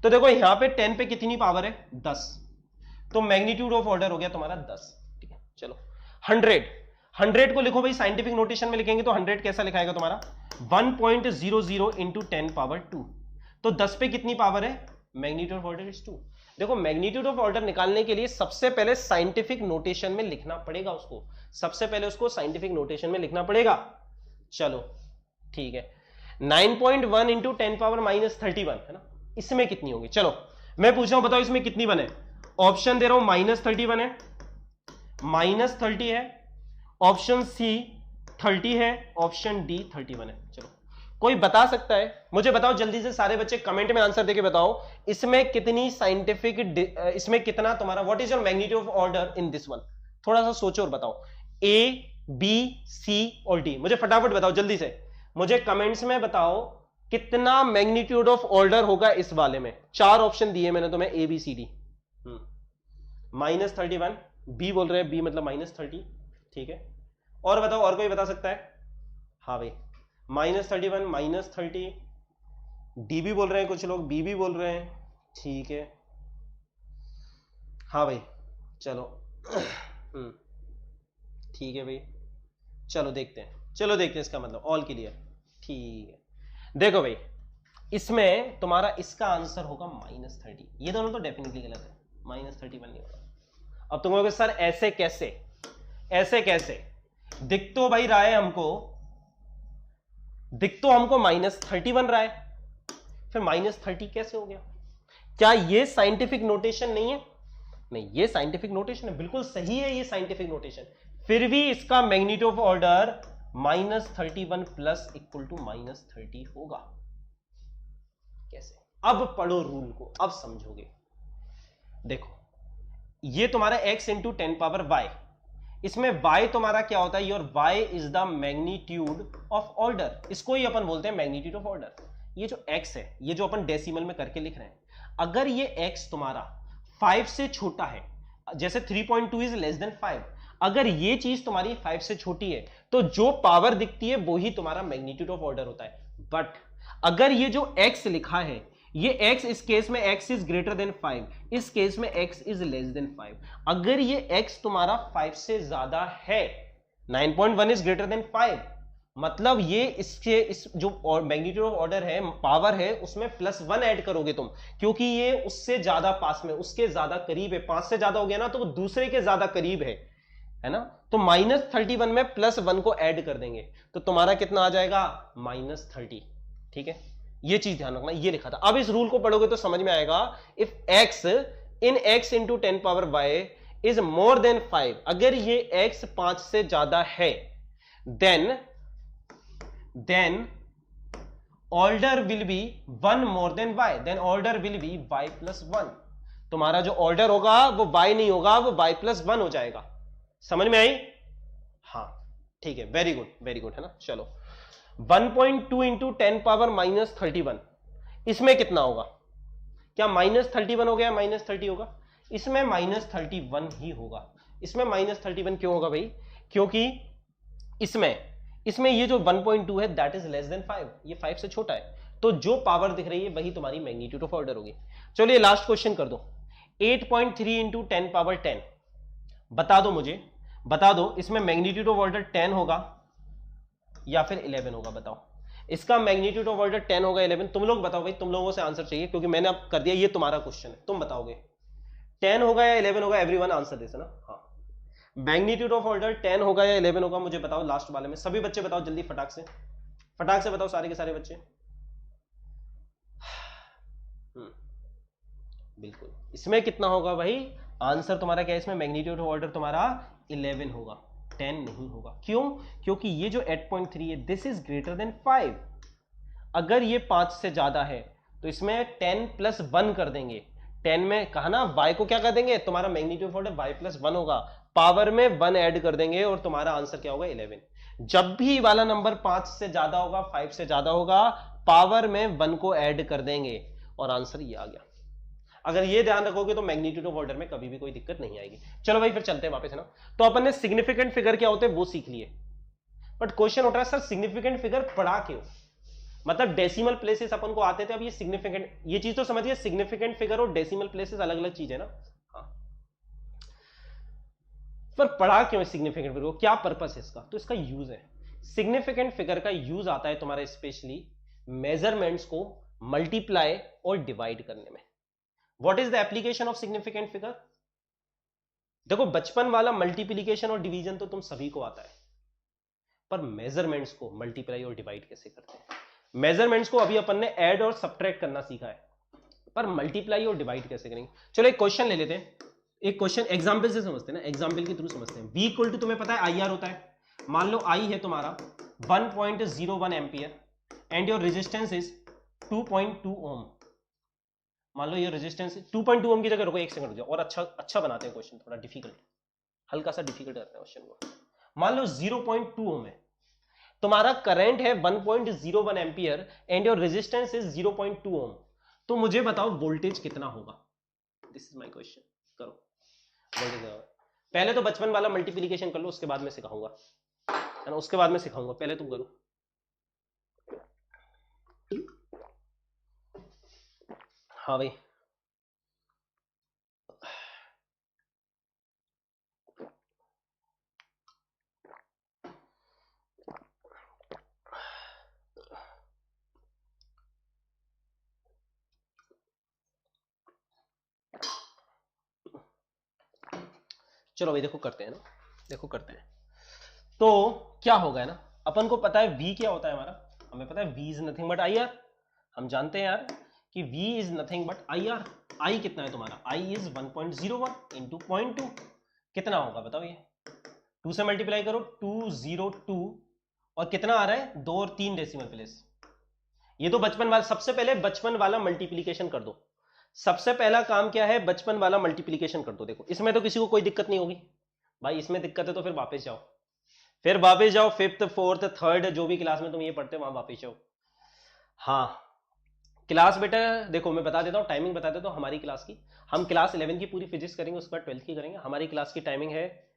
Speaker 1: तो देखो यहां पे 10 पे कितनी पावर है? 10, तो मैग्नीट्यूड ऑफ ऑर्डर हो गया तुम्हारा 10, ठीक है। चलो 100 को लिखो भाई, साइंटिफिक नोटेशन में लिखेंगे तो 100 कैसा लिखाएगा तुम्हारा? 1.00 इंटू 10 पावर 2, तो 10 पे कितनी पावर है? Magnitude of order is 2। देखो मैग्नीट्यूड ऑफ ऑर्डर निकालने के लिए सबसे पहले साइंटिफिक नोटेशन में लिखना पड़ेगा उसको, सबसे पहले उसको साइंटिफिक नोटेशन में लिखना पड़ेगा। चलो ठीक है, 9.1 इंटू 10 पावर माइनस 31 है ना, इसमें कितनी होगी? चलो मैं पूछ रहा हूं, बताओ इसमें कितनी बने? ऑप्शन दे रहा हूं, -31 है, -30 है, ऑप्शन सी 30 है, ऑप्शन डी 31 है। चलो कोई बता सकता है? मुझे बताओ जल्दी से, सारे बच्चे कमेंट में आंसर देके बताओ, इसमें कितनी साइंटिफिक, इसमें कितना तुम्हारा, what is your magnitude of order in this one? थोड़ा सा सोचो और बताओ, ए बी सी और डी, मुझे फटाफट बताओ जल्दी से, मुझे कमेंट्स में बताओ कितना मैग्नीट्यूड ऑफ ऑर्डर होगा इस वाले में। 4 ऑप्शन दिए मैंने तुम्हें, A B C D. -31 B बोल रहे हैं, बी मतलब -30, ठीक है। और बताओ, और कोई बता सकता है? हाँ भाई, -31 -30, डी भी बोल रहे हैं कुछ लोग, बी भी बोल रहे हैं, ठीक है। हाँ भाई चलो ठीक है भाई, चलो देखते हैं, चलो देखते हैं, इसका मतलब ऑल क्लियर, ठीक है। देखो भाई, इसमें तुम्हारा इसका आंसर होगा -30, ये दोनों तो डेफिनेटली गलत है, -31 नहीं होगा। अब तुम कहोगे सर ऐसे कैसे, ऐसे कैसे? दिख तो भाई रहा है हमको, दिख तो हमको -31 रहा है, फिर -30 कैसे हो गया? क्या ये साइंटिफिक नोटेशन नहीं है? नहीं, ये साइंटिफिक नोटेशन है, बिल्कुल सही है ये साइंटिफिक नोटेशन, फिर भी इसका magnitude of order -31 plus equal to -30 होगा। कैसे? अब पढ़ो रूल को, अब समझोगे। देखो, ये तुम्हारा x इंटू 10 पावर y, इसमें y तुम्हारा क्या होता है? Your y is the magnitude of order, इसको ही अपन बोलते हैं मैग्नीट्यूड ऑफ ऑर्डर। ये जो x है, ये जो अपन डेसिमल में करके लिख रहे हैं, अगर ये x तुम्हारा 5 से छोटा है, जैसे 3.2 इज लेस देन 5, अगर ये चीज तुम्हारी 5 से छोटी है तो जो पावर दिखती है वो ही तुम्हारा मैग्नीट्यूड ऑफ ऑर्डर होता है। बट अगर ये जो x लिखा है, ये x, इस केस में x इज ग्रेटर देन 5, इस केस में x इज लेस देन 5, अगर ये x तुम्हारा 5 से ज्यादा है, 9.1 इज ग्रेटर देन 5, मतलब ये इसके इस जो मैग्नीट्यूड ऑफ ऑर्डर है, पावर है, उसमें +1 ऐड करोगे तुम, क्योंकि ये उससे ज्यादा पास में, उसके ज्यादा करीब है, 5 से ज्यादा हो गया ना तो वो दूसरे के ज्यादा करीब है ना, तो -31 में +1 को ऐड कर देंगे तो तुम्हारा कितना आ जाएगा? -30, ठीक है। ये चीज ध्यान रखना, ये लिखा था। अब इस रूल को पढ़ोगे तो समझ में आएगा, if x in x into 10 power y is more than 5, अगर ये x 5 से ज्यादा है, then order will be 1 more than y, then order will be y plus 1। तुम्हारा जो ऑर्डर होगा वो y नहीं होगा, वो y प्लस 1 हो जाएगा। समझ में आई? हाँ ठीक है, वेरी गुड, वेरी गुड, है ना। चलो 1.2 इंटू 10 पावर -31, इसमें कितना होगा? क्या -31 हो गया, -30 होगा? इसमें -31 ही होगा। इसमें -31 क्यों होगा भाई? क्योंकि इसमें ये जो 1.2 है दैट इज लेस देन 5, ये 5 से छोटा है, तो जो पावर दिख रही है वही तुम्हारी मैग्नीट्यूड ऑफ ऑर्डर होगी। चलिए लास्ट क्वेश्चन कर दो, 8.3 इंटू 10 पावर 10, बता दो मुझे, बता दो इसमें मैग्नीट्यूड ऑफ ऑर्डर 10 होगा या फिर 11 होगा? बताओ, इसका मैग्नीट्यूड ऑफ ऑर्डर 10 होगा 11? तुम लोग बताओ भाई, तुम लोगों से आंसर चाहिए, क्योंकि मैंने अब कर दिया, ये तुम्हारा क्वेश्चन है, तुम बताओगे 10 होगा या 11 होगा? एवरीवन आंसर दे ना। हाँ, मैग्नीट्यूड ऑफ ऑर्डर 10 होगा या 11 होगा? मुझे बताओ लास्ट वाले में, सभी बच्चे बताओ जल्दी, फटाक से बताओ, सारे के सारे बच्चे। बिल्कुल, इसमें कितना होगा भाई? आंसर तुम्हारा क्या है? इसमें मैग्नीट्यूड ऑफ ऑर्डर तुम्हारा 11 होगा, 10 नहीं होगा। क्यों? क्योंकि ये जो 8.3 है दिस इज ग्रेटर देन 5, अगर ये 5 से ज्यादा है तो इसमें 10 प्लस 1 कर देंगे। 10 में कहा ना, y को क्या कर देंगे? तुम्हारा magnitude of order y plus 1 होगा, पावर में 1 ऐड कर देंगे और तुम्हारा आंसर क्या होगा? 11। जब भी वाला नंबर 5 से ज्यादा होगा, 5 से ज्यादा होगा, पावर में 1 को ऐड कर देंगे और आंसर ये आ गया। अगर ये ध्यान रखोगे तो मैग्नीट्यूड ऑफ ऑर्डर में कभी भी कोई दिक्कत नहीं आएगी। चलो भाई फिर चलते हैं वापस, है ना। तो अपन ने सिग्निफिकेंट फिगर क्या होते हैं वो सीख लिए, बट क्वेश्चन उठ रहा है सर सिग्निफिकेंट फिगर पढ़ा क्यों? मतलब डेसिमल प्लेसेस अपन को आते थे, अब ये सिग्निफिकेंट, ये चीज तो समझिए, सिग्निफिकेंट फिगर और डेसिमल प्लेसेस अलग अलग चीज है ना। हाँ, पर पढ़ा क्यों सिग्निफिकेंट फिगर को, क्या पर्पस है इसका? तो इसका यूज है, सिग्निफिकेंट फिगर का यूज आता है तुम्हारे स्पेशली मेजरमेंट्स को मल्टीप्लाई और डिवाइड करने में। What is the application of significant figure? देखो बचपन वाला मल्टीप्लीकेशन और डिवीजन तो तुम सभी को आता है, पर मेजरमेंट्स को मल्टीप्लाई और डिवाइड कैसे करते हैं मेजरमेंट्स को अभी अपन ने ऐड और सब्ट्रैक्ट करना सीखा है, पर मल्टीप्लाई और डिवाइड कैसे करेंगे। चलो एक क्वेश्चन ले लेते हैं, एक क्वेश्चन एग्जाम्पल से समझते हैं ना, एग्जाम्पल के थ्रू समझते हैं। V इक्वल टू तुम्हें पता है IR होता है, मान लो I है तुम्हारा 1.01 ampere and your resistance is 2.2 ओम। मान लो ये रेजिस्टेंस 2.2 ओम की जगह, रुको एक सेकंड रुक जाओ, और अच्छा बनाते हैं क्वेश्चन, थोड़ा डिफिकल्ट, हल्का सा डिफिकल्ट करते हैं क्वेश्चन को। मान लो 0.2 ओम है, तुम्हारा करंट है 1.01 ampere and your resistance is 0.2 ओम, तो मुझे बताओ वोल्टेज कितना होगा। दिस इज माय क्वेश्चन, करो वोल्टेज। पहले तो बचपन वाला मल्टीप्लिकेशन कर लो, उसके बाद में सिखाऊंगा, है ना, उसके बाद में सिखाऊंगा, पहले तुम करो। हाँ भाई, चलो भाई देखो करते हैं ना, देखो करते हैं। तो क्या होगा ना, अपन को पता है V क्या होता है हमारा, हमें पता है V is nothing but IR। हम जानते हैं यार कि V is nothing but IR। I कितना है तुम्हारा, I इज 1.01 इंटू 0.2, कितना होगा बताओ, ये 2 से मल्टीप्लाई करो, 202, और कितना आ रहा है 2 और 3 डेसिमल प्लेस। ये तो बचपन वाला, सबसे पहले बचपन वाला मल्टीप्लिकेशन कर दो। सबसे पहला काम क्या है, बचपन वाला मल्टीप्लिकेशन कर दो। देखो इसमें तो किसी को कोई दिक्कत नहीं होगी भाई, इसमें दिक्कत है तो फिर वापस जाओ, फिर वापस जाओ, 5th 4th 3rd जो भी क्लास में तुम ये पढ़ते हो वहां वापस जाओ। हाँ क्लास बेटा देखो मैं बता देता हूँ, टाइमिंग बता देता हूँ हमारी क्लास की। हम क्लास 11 की पूरी फिजिक्स करेंगे, उसके बाद 12th की करेंगे। हमारी क्लास की टाइमिंग है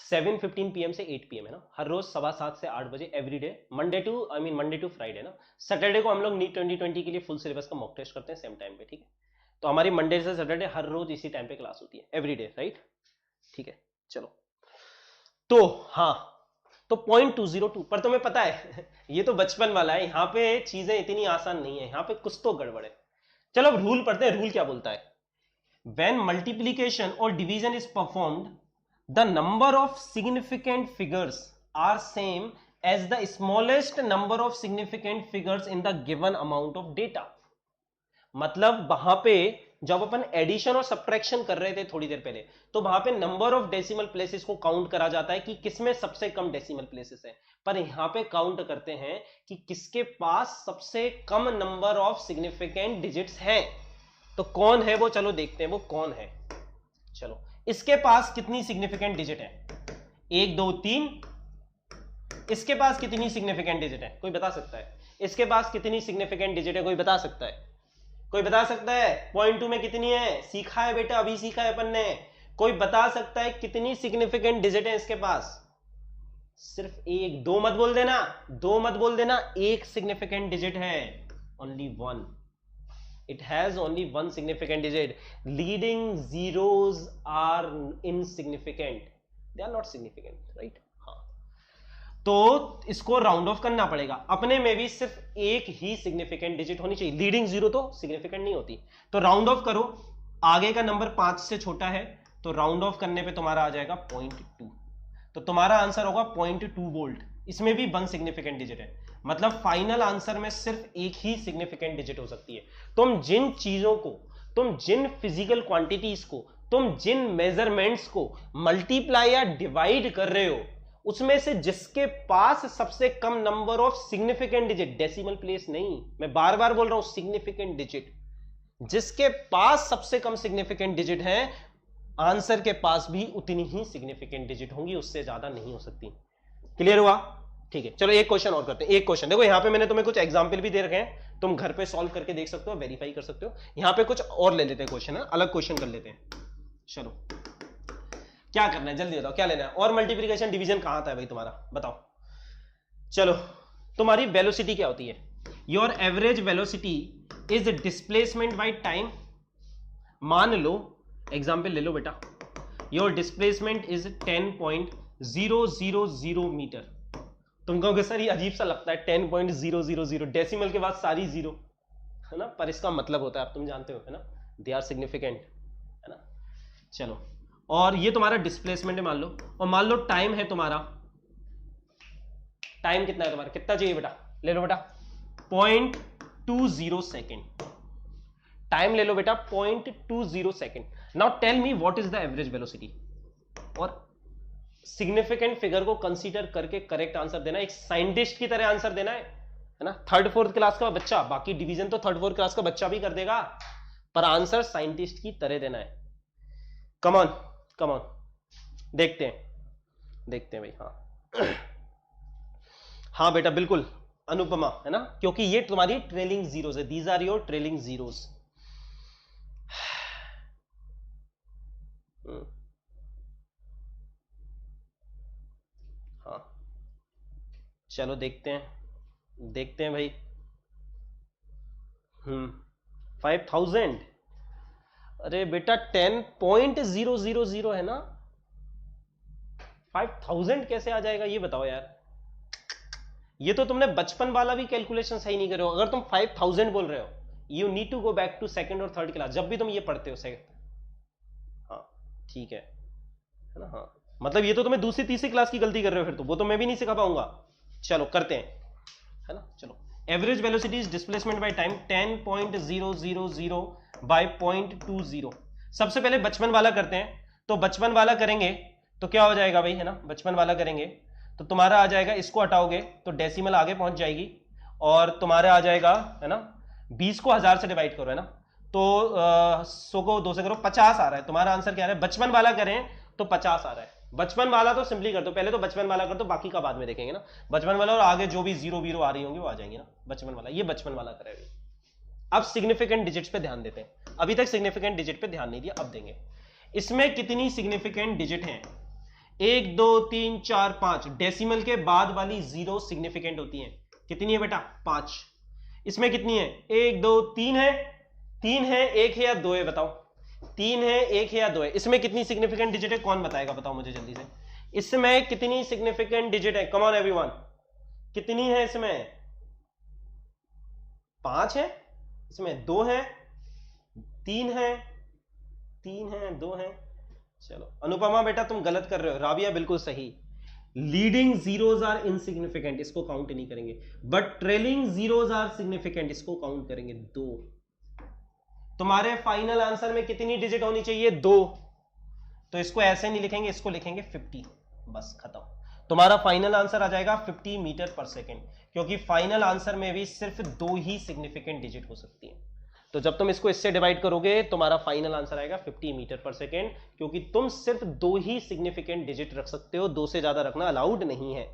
Speaker 1: 7:15 PM से 8 PM है ना, हर रोज 7:15 से 8 बजे every day, Monday to Friday ना। सैटरडे को हम लोग नीट 2020 के लिए फुल सिलेबस का मॉक टेस्ट करते हैं सेम टाइम पे, ठीक है। तो हमारी मंडे से सैटरडे हर रोज इसी टाइम पे क्लास होती है, एवरी डे, राइट, ठीक है। चलो तो हाँ, तो 0.202, पर तुम्हें पता है ये तो बचपन वाला है, यहाँ पे चीजें इतनी आसान नहीं है, यहाँ पे कुछ तो गड़बड़ है। चलो अब रूल पढ़ते हैं, रूल क्या बोलता है। When multiplication or division is performed, the number of significant figures are same as the smallest number of significant figures in the given amount of data। मतलब वहां पे जब अपन एडिशन और सब्ट्रैक्शन कर रहे थे थोड़ी देर पहले, तो वहां पे नंबर ऑफ डेसिमल प्लेसेस को काउंट करा जाता है कि किसमें सबसे कम डेसिमल प्लेसेस है, पर यहां पे काउंट करते हैं कि किसके पास सबसे कम नंबर ऑफ सिग्निफिकेंट डिजिट्स हैं। तो कौन है वो, चलो देखते हैं वो कौन है। चलो इसके पास कितनी सिग्निफिकेंट डिजिट है, 1 2 3। इसके पास कितनी सिग्निफिकेंट डिजिट है, कोई बता सकता है। इसके पास कितनी सिग्निफिकेंट डिजिट है, कोई बता सकता है, कोई बता सकता है। 0.2 में कितनी है, सीखा है बेटा, अभी सीखा है अपन ने। कोई बता सकता है कितनी सिग्निफिकेंट डिजिट है इसके पास, सिर्फ एक, दो मत बोल देना, दो मत बोल देना, एक सिग्निफिकेंट डिजिट है, only one. It has only one significant digit. Leading zeros are insignificant. They are not significant, right? हाँ, तो इसको राउंड ऑफ करना पड़ेगा। अपने में भी सिर्फ एक ही सिग्निफिकेंट डिजिट होनी चाहिए, लीडिंग जीरो तो सिग्निफिकेंट नहीं होती। तो राउंड ऑफ करो, आगे का नंबर 5 से छोटा है, तो राउंड ऑफ करने पे तुम्हारा आ जाएगा 0.2, तो तुम्हारा आंसर होगा 0.2 वोल्ट। इसमें भी वन सिग्निफिकेंट डिजिट है, मतलब फाइनल आंसर में सिर्फ एक ही सिग्निफिकेंट डिजिट हो सकती है। तुम जिन चीजों को, तुम जिन फिजिकल क्वांटिटीज को, तुम जिन मेजरमेंट्स को मल्टीप्लाई या डिवाइड कर रहे हो, उसमें से जिसके पास सबसे कम number of significant digit, decimal place नहीं, मैं बार बार बोल रहा हूं सिग्निफिकेंट डिजिट, जिसके पास सबसे कम सिग्निफिकेंट डिजिट है, आंसर के पास भी उतनी ही सिग्निफिकेंट डिजिट होंगी, उससे ज्यादा नहीं हो सकती। क्लियर हुआ, ठीक है। चलो एक क्वेश्चन और करते हैं। एक क्वेश्चन देखो, यहां पे मैंने तुम्हें कुछ एग्जांपल भी दे रखे हैं, तुम घर पे सॉल्व करके देख सकते हो, वेरीफाई कर सकते हो। यहां पे कुछ और ले लेते हैं क्वेश्चन, है अलग क्वेश्चन कर लेते हैं। चलो क्या करना है जल्दी बताओ, क्या लेना है। और मल्टीप्लिकेशन डिवीजन कहां आता है भाई तुम्हारा, बताओ। चलो तुम्हारी वेलोसिटी क्या होती है, your average velocity is displacement by time. मान लो एग्जाम्पल ले लो बेटा, योर डिस्प्लेसमेंट इज 10.000 मीटर। तुम कहोगे सर ये अजीब सा लगता है 10.000, डेसिमल के बाद सारी जीरो, है ना, पर इसका मतलब होता है, आप तुम जानते हो, है ना, दे आर सिग्निफिकेंट, है ना। चलो और ये तुम्हारा डिस्प्लेसमेंट है मान लो, और मान लो टाइम है तुम्हारा, टाइम कितना है तुम्हारा, कितना चाहिए बेटा, ले लो बेटा, 0.20 सेकेंड। टाइम ले लो बेटा 0.20 second. Now tell me what is the average velocity, और सिग्निफिकेंट फिगर को कंसीडर करके करेक्ट आंसर देना, एक साइंटिस्ट की तरह आंसर देना है ना। थर्ड फोर्थ क्लास का बच्चा, बाकी डिवीजन तो थर्ड फोर्थ क्लास का बच्चा भी कर देगा, पर आंसर साइंटिस्ट की तरह देना है। कम ऑन कम ऑन, देखते हैं भाई। हाँ हाँ बेटा बिल्कुल अनुपमा, है ना, क्योंकि ये तुम्हारी ट्रेलिंग जीरोस है, these are your trailing zeros. हाँ चलो देखते हैं भाई। 5000, अरे बेटा 10.000 है ना, 5000 कैसे आ जाएगा ये बताओ यार। ये तो तुमने बचपन वाला भी कैलकुलेशन सही नहीं कर रहे हो। अगर तुम 5000 बोल रहे हो, you need to go back to second और थर्ड क्लास, जब भी तुम ये पढ़ते हो सेकंड। हाँ ठीक है ना। हाँ मतलब ये तो तुम्हें दूसरी तीसरी क्लास की गलती कर रहे हो, फिर तो वो तो मैं भी नहीं सिखा पाऊंगा। चलो करते हैं, है ना। चलो average velocity is displacement by time 10.000 by 0.20। सबसे पहले बचपन वाला करते हैं, तो बचपन वाला करेंगे तो क्या हो जाएगा भाई, है ना। बचपन वाला करेंगे तो तुम्हारा आ जाएगा, इसको हटाओगे तो डेसिमल आगे पहुंच जाएगी, और तुम्हारा आ जाएगा, है ना, 20 को 1000 से डिवाइड करो, है ना, तो 100 को 2 से करो, 50 आ रहा है। तुम्हारा आंसर क्या आ रहा है, बचपन वाला करें तो 50 आ रहा है। बचपन वाला तो सिंपली कर दो, पहले तो बचपन वाला कर दो, बाकी का बाद में देखेंगे ना। बचपन वाला और आगे जो भी जीरो वीरो आ रही होंगी वो आ जाएंगे ना। बचपन वाला, ये बचपन वाला करेगा। अब सिग्निफिकेंट डिजिट्स पे ध्यान देते हैं, अभी तक सिग्निफिकेंट डिजिट पे ध्यान नहीं दिया, अब देंगे। इसमें कितनी सिग्निफिकेंट डिजिट हैं, 1 2 3 4 5, डेसिमल के बाद वाली जीरो सिग्निफिकेंट होती हैं। कितनी है बेटा, 5। इसमें कितनी है, 1 2 3 है, 3 है, 1 है या 2 है, बताओ। 3 है, 1 है या 2 है। इसमें कितनी सिग्निफिकेंट डिजिट है, कौन बताएगा, बताओ मुझे जल्दी से। इसमें कितनी सिग्निफिकेंट डिजिट है, कम ऑन एवरीवन, कितनी है इसमें, 5 है, इसमें 2 है, 3 है, 3 है, 2 है। चलो अनुपमा बेटा तुम गलत कर रहे हो, राबिया बिल्कुल सही। लीडिंग जीरोज आर इनसिग्निफिकेंट, इसको काउंट नहीं करेंगे, but trailing zeros are significant, इसको काउंट करेंगे। 2। तुम्हारे फाइनल आंसर में कितनी डिजिट होनी चाहिए, 2। तो इसको ऐसे नहीं लिखेंगे, इसको लिखेंगे 50, बस खत्म। तुम्हारा फाइनल आंसर आ जाएगा 50 मीटर पर सेकेंड, क्योंकि फाइनल आंसर में भी सिर्फ 2 ही सिग्निफिकेंट डिजिट हो सकती है। तो जब तुम इसको इससे डिवाइड करोगे तुम्हारा फाइनल आंसर आएगा 50 मीटर पर सेकेंड, क्योंकि तुम सिर्फ 2 ही सिग्निफिकेंट डिजिट रख सकते हो, 2 से ज्यादा रखना अलाउड नहीं है।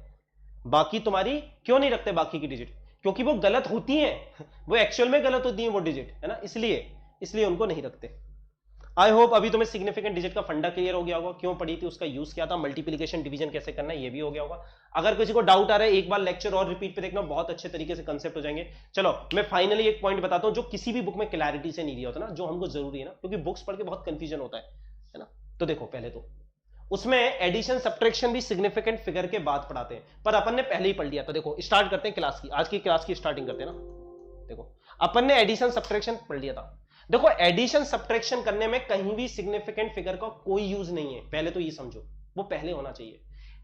Speaker 1: बाकी तुम्हारी क्यों नहीं रखते बाकी की डिजिट, क्योंकि वो गलत होती हैं, वो एक्चुअल में गलत होती हैं वो डिजिट, है ना, इसलिए उनको नहीं रखते। आई होप अभी तुम्हें सिग्निफिकेंट डिजिट का फंडा क्लियर हो गया होगा, क्यों पढ़ी थी, उसका यूज क्या था, मल्टीप्लिकेशन डिवीजन कैसे करना है, ये भी हो गया होगा। अगर किसी को डाउट आ रहा है, एक बार लेक्चर और रिपीट पे देखना, बहुत अच्छे तरीके से कंसेप्ट हो जाएंगे। चलो मैं फाइनली एक पॉइंट बताता हूं जो किसी भी बुक में क्लैरिटी से नहीं दिया होता ना, जो हमको जरूरी है ना, क्योंकि बुक्स पढ़ के बहुत कंफ्यूजन होता है ना। तो देखो पहले तो उसमें एडिशन सब्ट्रैक्शन भी सिग्निफिकेंट फिगर के बाद पढ़ाते हैं, पर अपन ने पहले ही पढ़ लिया। तो देखो स्टार्ट करते हैं क्लास की, आज की क्लास की स्टार्टिंग करते हैं ना। देखो अपन ने एडिशन सब्ट्रैक्शन पढ़ लिया था। देखो एडिशन सब्ट्रैक्शन करने में कहीं भी सिग्निफिकेंट फिगर का कोई यूज नहीं है, पहले तो ये समझो, वो पहले होना चाहिए।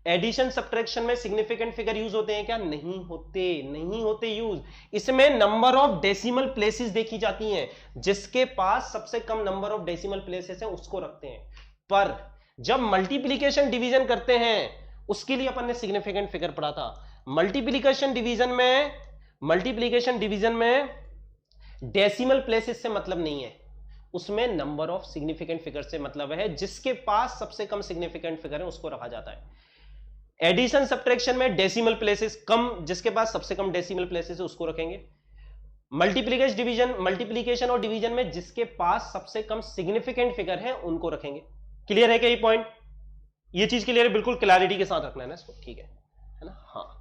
Speaker 1: एडिशन सब्ट्रैक्शन में सिग्निफिकेंट फिगर यूज होते हैं क्या, नहीं होते यूज। इसमें नंबर ऑफ डेसिमल प्लेसेस देखी जाती हैं, जिसके पास सबसे कम नंबर ऑफ डेसिमल प्लेसेस है उसको रखते हैं। पर जब मल्टीप्लीकेशन डिवीजन करते हैं उसके लिए अपन ने सिग्निफिकेंट फिगर पढ़ा था। मल्टीप्लीकेशन डिवीजन में डेसिमल प्लेसेस से मतलब नहीं है, उसमें नंबर ऑफ सिग्निफिकेंट फिगर से मतलब है, जिसके पास सबसे कम सिग्निफिकेंट फिगर है उसको रखा जाता है। एडिशन सब्ट्रैक्शन में डेसिमल प्लेसेस कम, जिसके पास सबसे कम डेसिमल प्लेसेस है उसको रखेंगे। मल्टीप्लीकेशन और डिवीजन में जिसके पास सबसे कम सिग्निफिकेंट फिगर है उनको रखेंगे। क्लियर है क्या ये पॉइंट, ये चीज क्लियर है, बिल्कुल क्लैरिटी के साथ रखना है ना इसको, ठीक है ना। हाँ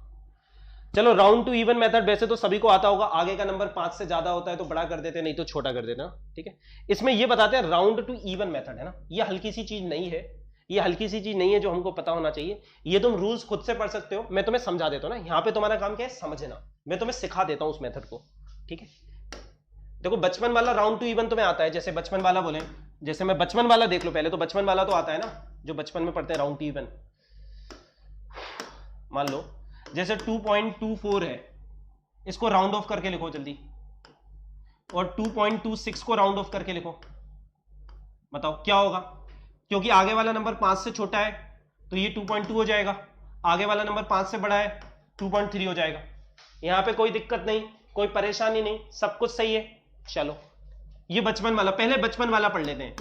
Speaker 1: चलो राउंड टू इवन मेथड वैसे तो सभी को आता होगा, आगे का नंबर 5 से ज्यादा होता है तो बड़ा कर देते, नहीं तो छोटा कर देते ना, ठीक है। इसमें ये बताते हैं राउंड टू इवन मेथड, है ना। ये हल्की सी चीज नहीं है, जो हमको पता होना चाहिए। ये तुम रूल्स खुद से पढ़ सकते हो, मैं तुम्हें समझा देता हूं ना। यहां पे तुम्हारा काम क्या है, समझना, मैं तुम्हें सिखा देता हूं उस मेथड को, ठीक है। देखो बचपन वाला राउंड टू इवन तुम्हें आता है, जैसे बचपन वाला बोले, जैसे मैं बचपन वाला देख लो पहले, तो बचपन वाला तो आता है ना, जो बचपन में पढ़ते हैं राउंड टू इवन। मान लो जैसे 2.24 है, इसको राउंड ऑफ करके लिखो जल्दी, और 2.26 को राउंड ऑफ करके लिखो। बताओ क्या होगा, क्योंकि आगे वाला नंबर 5 से छोटा है तो ये 2.2 हो जाएगा, आगे वाला नंबर 5 से बड़ा है 2.3 हो जाएगा। यहां पे कोई दिक्कत नहीं, कोई परेशानी नहीं, सब कुछ सही है। चलो ये बचपन वाला, पहले बचपन वाला पढ़ लेते हैं।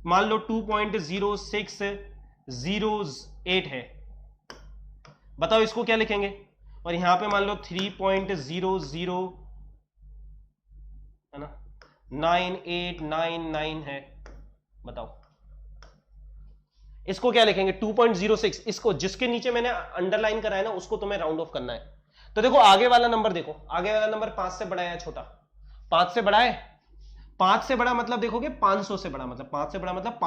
Speaker 1: मान लो 2.0608 है, बताओ इसको क्या लिखेंगे। और यहां पे मान लो 3.00 है ना 9899 है, बताओ इसको क्या लिखेंगे। 2.06, इसको जिसके नीचे मैंने अंडरलाइन करा है ना उसको तुम्हें राउंड ऑफ करना है। तो देखो आगे वाला नंबर, देखो आगे वाला नंबर 5 से बड़ा है या छोटा, 5 से बड़ा है। 5 से बड़ा मतलब देखोगे 500 से बड़ा, मतलब 5 से बड़ा मतलब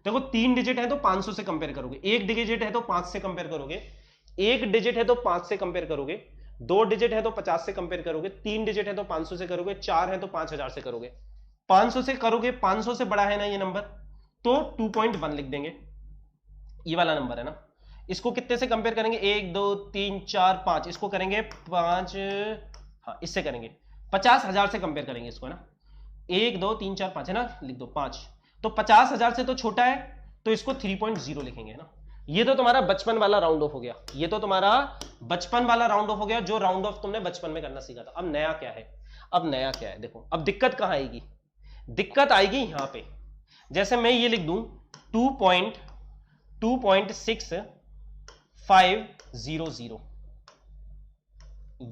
Speaker 1: देखो 3 डिजिट है तो 500 से कंपेयर करोगे, 1 डिजिट है तो 5 से कंपेयर करोगे, 1 डिजिट है तो 5 से कंपेयर करोगे, 2 डिजिट है तो 50 से कंपेयर करोगे, 3 डिजिट है तो 500 से करोगे, 4 है तो 5000 से करोगे। 500 से करोगे, 500 से बड़ा है ना ये नंबर, तो 2.1 लिख देंगे। ये वाला नंबर है ना, इसको कितने से कंपेयर करेंगे, 1 2 3 4 5, इसको करेंगे 5, हाँ इससे करेंगे 50,000 से कंपेयर करेंगे इसको, है ना 1 2 3 4 5 है ना, लिख दो 5। तो 50,000 से तो छोटा है तो इसको 3.0 लिखेंगे, है ना। ये तो तुम्हारा बचपन वाला राउंड ऑफ हो गया, ये तो तुम्हारा बचपन वाला राउंड ऑफ हो गया, जो राउंड ऑफ तुमने बचपन में करना सीखा था। अब नया क्या है, अब नया क्या है देखो, अब दिक्कत कहां आएगी, दिक्कत आएगी यहां पे। जैसे मैं ये लिख दूं 2.6500,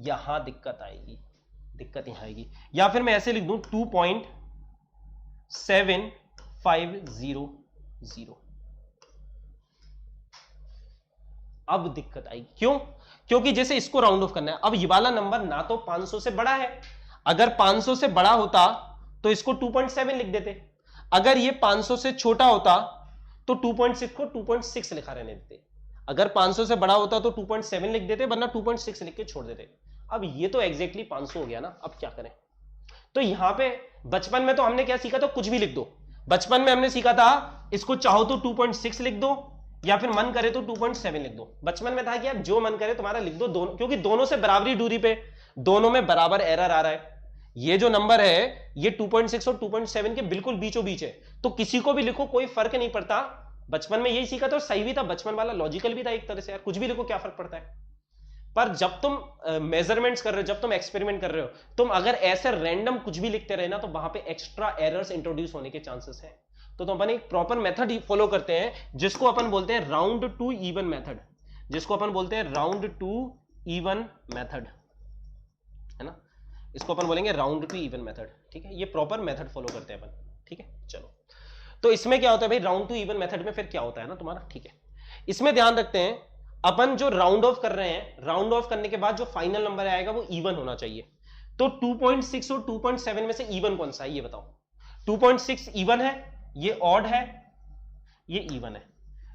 Speaker 1: यहां दिक्कत आएगी, दिक्कत यहां आएगी। या फिर मैं ऐसे लिख दूं 2.7500, अब दिक्कत आएगी। क्यों, क्योंकि जैसे इसको राउंड ऑफ करना है, अब ये वाला नंबर ना तो 500 से बड़ा है, अगर 500 से बड़ा होता तो इसको 2.7 लिख देते, अगर ये 500 से छोटा होता तो 2.6 को 2.6 लिखा रहने देते, अगर 500 से बड़ा होता तो 2.7 लिख देते, वरना 2.6 लिख के छोड़ देते। अब ये तो एग्जैक्टली 500 हो गया ना, अब क्या करें। तो यहां पे बचपन में तो हमने क्या सीखा था, कुछ भी लिख दो। बचपन में हमने सीखा था इसको चाहो तो 2.6 लिख दो, या फिर मन करे तो 2.7 लिख दो। बचपन में था कि यार जो मन करे तुम्हारा लिख दो, दोनों, क्योंकि दोनों से बराबरी दूरी पे, दोनों में बराबर एरर आ रहा है। ये जो नंबर है ये 2.6 और 2.7 के बिल्कुल बीचों बीच है, तो किसी को भी लिखो कोई फर्क नहीं पड़ता। बचपन में यही सीखा था, सही भी था, बचपन वाला लॉजिकल भी था एक तरह से, यार कुछ भी लिखो क्या फर्क पड़ता है। पर जब तुम मेजरमेंट्स कर रहे हो, जब तुम एक्सपेरिमेंट कर रहे हो, तुम अगर ऐसे रैंडम कुछ भी लिखते रहे ना, तो वहां पे एक्स्ट्रा एरर्स इंट्रोड्यूस होने के चांसेस हैं। तो अपन एक प्रॉपर मेथड फॉलो करते हैं, जिसको अपन बोलते हैं राउंड टू इवन मेथड, जिसको अपन बोलते हैं राउंड टू इवन मेथड, है ना। इसको अपन बोलेंगे राउंड टू इवन मेथड, ठीक है। ये प्रॉपर मेथड फॉलो करते हैं अपन, ठीक है। चलो, तो इसमें क्या होता है भाई, राउंड टू इवन मेथड में फिर क्या होता है ना तुम्हारा, ठीक है। इसमें ध्यान रखते हैं, अपन जो राउंड ऑफ कर रहे हैं, राउंड ऑफ करने के बाद जो फाइनल नंबर आएगा वो इवन होना चाहिए। तो 2.6 और 2.7 में से इवन कौन सा है ये बताओ। 2.6 इवन है, ये ऑड है, ये इवन है।